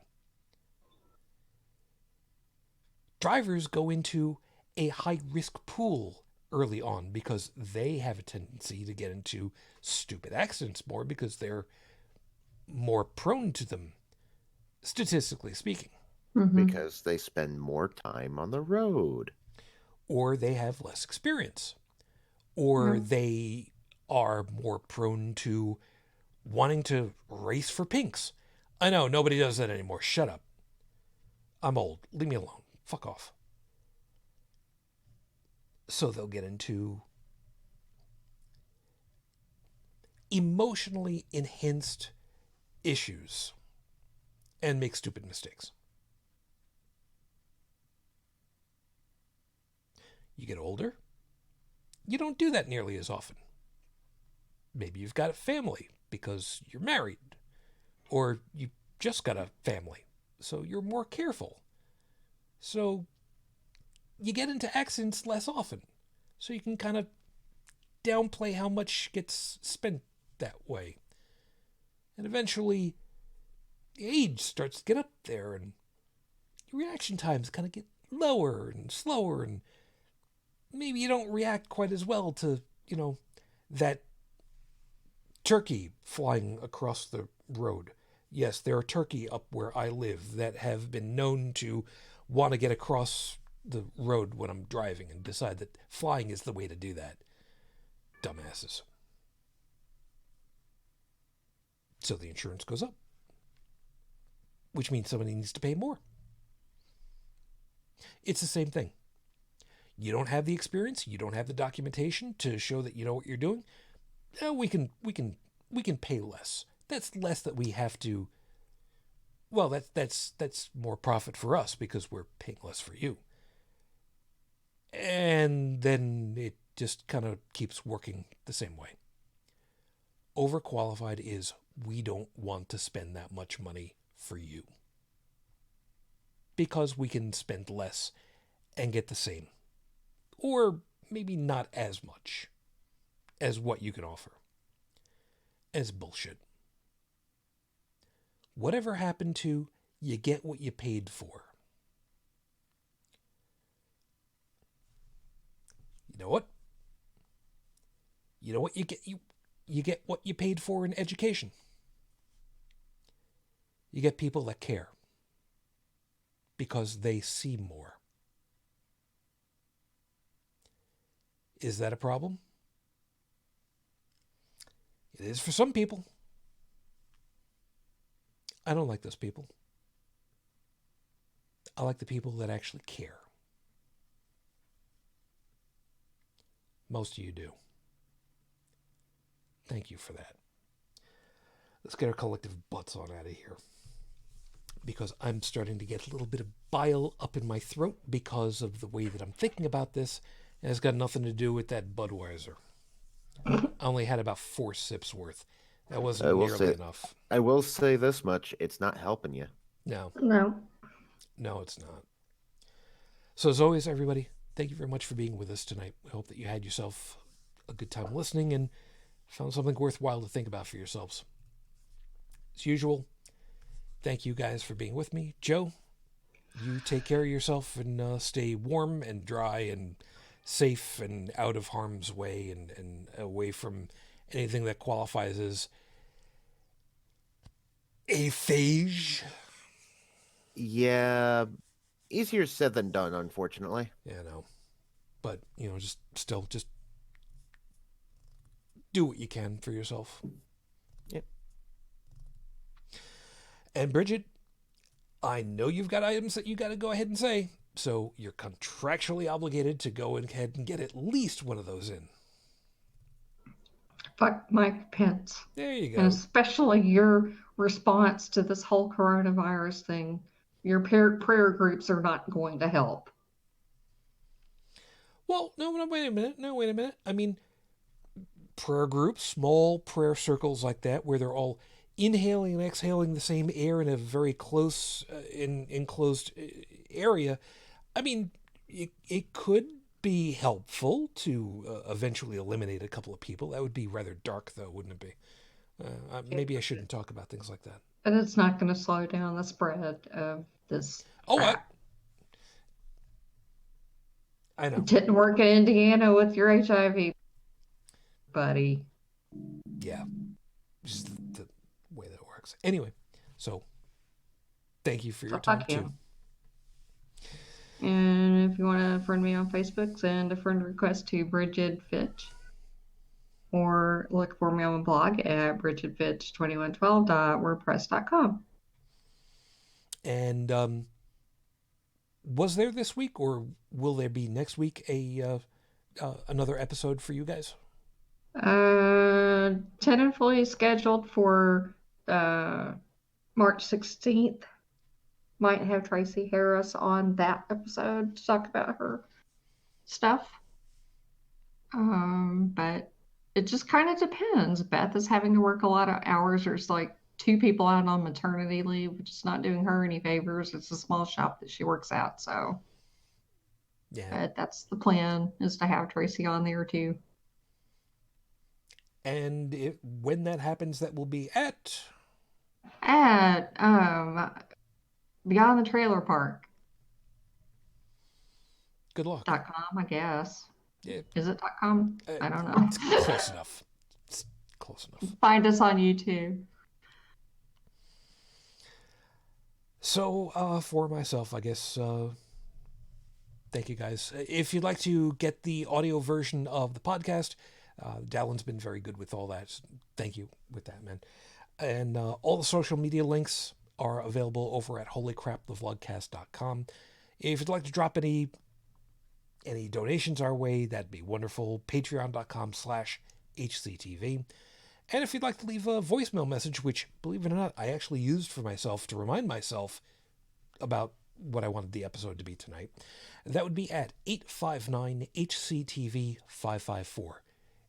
Drivers go into a high-risk pool early on because they have a tendency to get into stupid accidents more because they're more prone to them, statistically speaking.
Because they spend more time on the road.
Or they have less experience. Or they are more prone to wanting to race for pinks. I know, nobody does that anymore. Shut up. I'm old. Leave me alone. Fuck off. So they'll get into emotionally enhanced issues and make stupid mistakes. You get older, you don't do that nearly as often. Maybe you've got a family because you're married, or you just got a family, so you're more careful. So you get into accidents less often, so you can kind of downplay how much gets spent that way. And eventually, the age starts to get up there, and your reaction times kind of get lower and slower, and maybe you don't react quite as well to, that turkey flying across the road. Yes, there are turkey up where I live that have been known to want to get across the road when I'm driving and decide that flying is the way to do that. Dumbasses. So the insurance goes up, which means somebody needs to pay more. It's the same thing. You don't have the experience, you don't have the documentation to show that you know what you're doing. We can pay less. That's less that we have to. Well, that's more profit for us because we're paying less for you. And then it just kind of keeps working the same way. Overqualified is we don't want to spend that much money for you because we can spend less and get the same, or maybe not as much as what you can offer. As bullshit. Whatever happened to you get what you paid for? You know what? You know what you get? You get what you paid for in education. You get people that care because they see more. Is that a problem? It is for some people. I don't like those people. I like the people that actually care. Most of you do. Thank you for that. Let's get our collective butts on out of here, because I'm starting to get a little bit of bile up in my throat because of the way that I'm thinking about this, and it's got nothing to do with that Budweiser. I only had about 4 sips worth. That wasn't nearly enough.
I will say this much. It's not helping you.
No.
No.
No, it's not. So as always, everybody, thank you very much for being with us tonight. We hope that you had yourself a good time listening and found something worthwhile to think about for yourselves. As usual, thank you guys for being with me. Joe, you take care of yourself and stay warm and dry and safe and out of harm's way and away from anything that qualifies as a phage.
Yeah, easier said than done, unfortunately.
Yeah, no. But, just do what you can for yourself.
Yep.
And Brigid, I know you've got items that you got to go ahead and say, so you're contractually obligated to go ahead and get at least one of those in.
Fuck Mike Pence.
There you go.
And especially your response to this whole coronavirus thing. Your prayer groups are not going to help.
Well, no, wait a minute. I mean, prayer groups, small prayer circles like that, where they're all inhaling and exhaling the same air in a very close, enclosed area. I mean, it could be helpful to eventually eliminate a couple of people. That would be rather dark, though, wouldn't it be? Maybe I shouldn't talk about things like that.
But it's not going to slow down the spread of this.
I know.
It didn't work in Indiana with your HIV, buddy.
Yeah. Just the way that it works. Anyway, so thank you for your time, too.
And if you want to friend me on Facebook, send a friend request to Brigid Fitch. Or look for me on my blog at brigidfitch2112.wordpress.com.
And was there this week, or will there be next week another episode for you guys?
Tentatively scheduled for March 16th. Might have Tracy Harris on that episode to talk about her stuff. But it just kind of depends. Beth is having to work a lot of hours. There's like 2 people out on maternity leave, which is not doing her any favors. It's a small shop that she works at, so.
Yeah.
But that's the plan, is to have Tracy on there too.
And when that happens, that will be at
Beyond the Trailer Park.
Good luck.
.com, I guess.
Yeah.
Is it .com? I don't know.
It's close enough. It's close enough.
Find us on YouTube.
So, for myself, I guess, thank you guys. If you'd like to get the audio version of the podcast, Dalan's been very good with all that. Thank you with that, man. And all the social media links are available over at holycrapthevlogcast.com. If you'd like to drop any donations our way, that'd be wonderful. Patreon.com/HCTV. And if you'd like to leave a voicemail message, which, believe it or not, I actually used for myself to remind myself about what I wanted the episode to be tonight, that would be at 859-HCTV-554.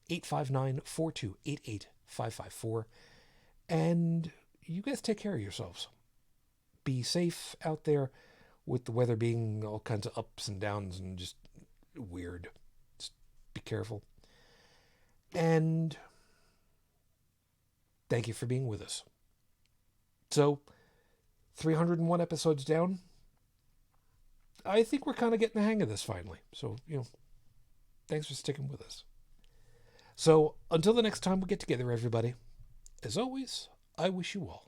859-4288-554. And you guys take care of yourselves. Be safe out there with the weather being all kinds of ups and downs and just weird. Just be careful. And thank you for being with us. So, 301 episodes down. I think we're kind of getting the hang of this finally. So, thanks for sticking with us. So, until the next time we get together, everybody, as always, I wish you all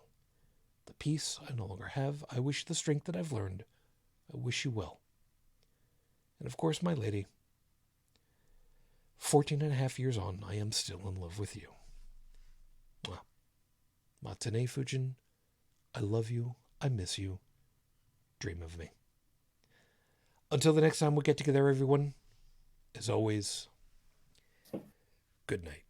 the peace I no longer have. I wish the strength that I've learned. I wish you well. And of course, my lady, 14 and a half years on, I am still in love with you. Matane Fujin, I love you, I miss you, dream of me. Until the next time we get together, everyone, as always, good night.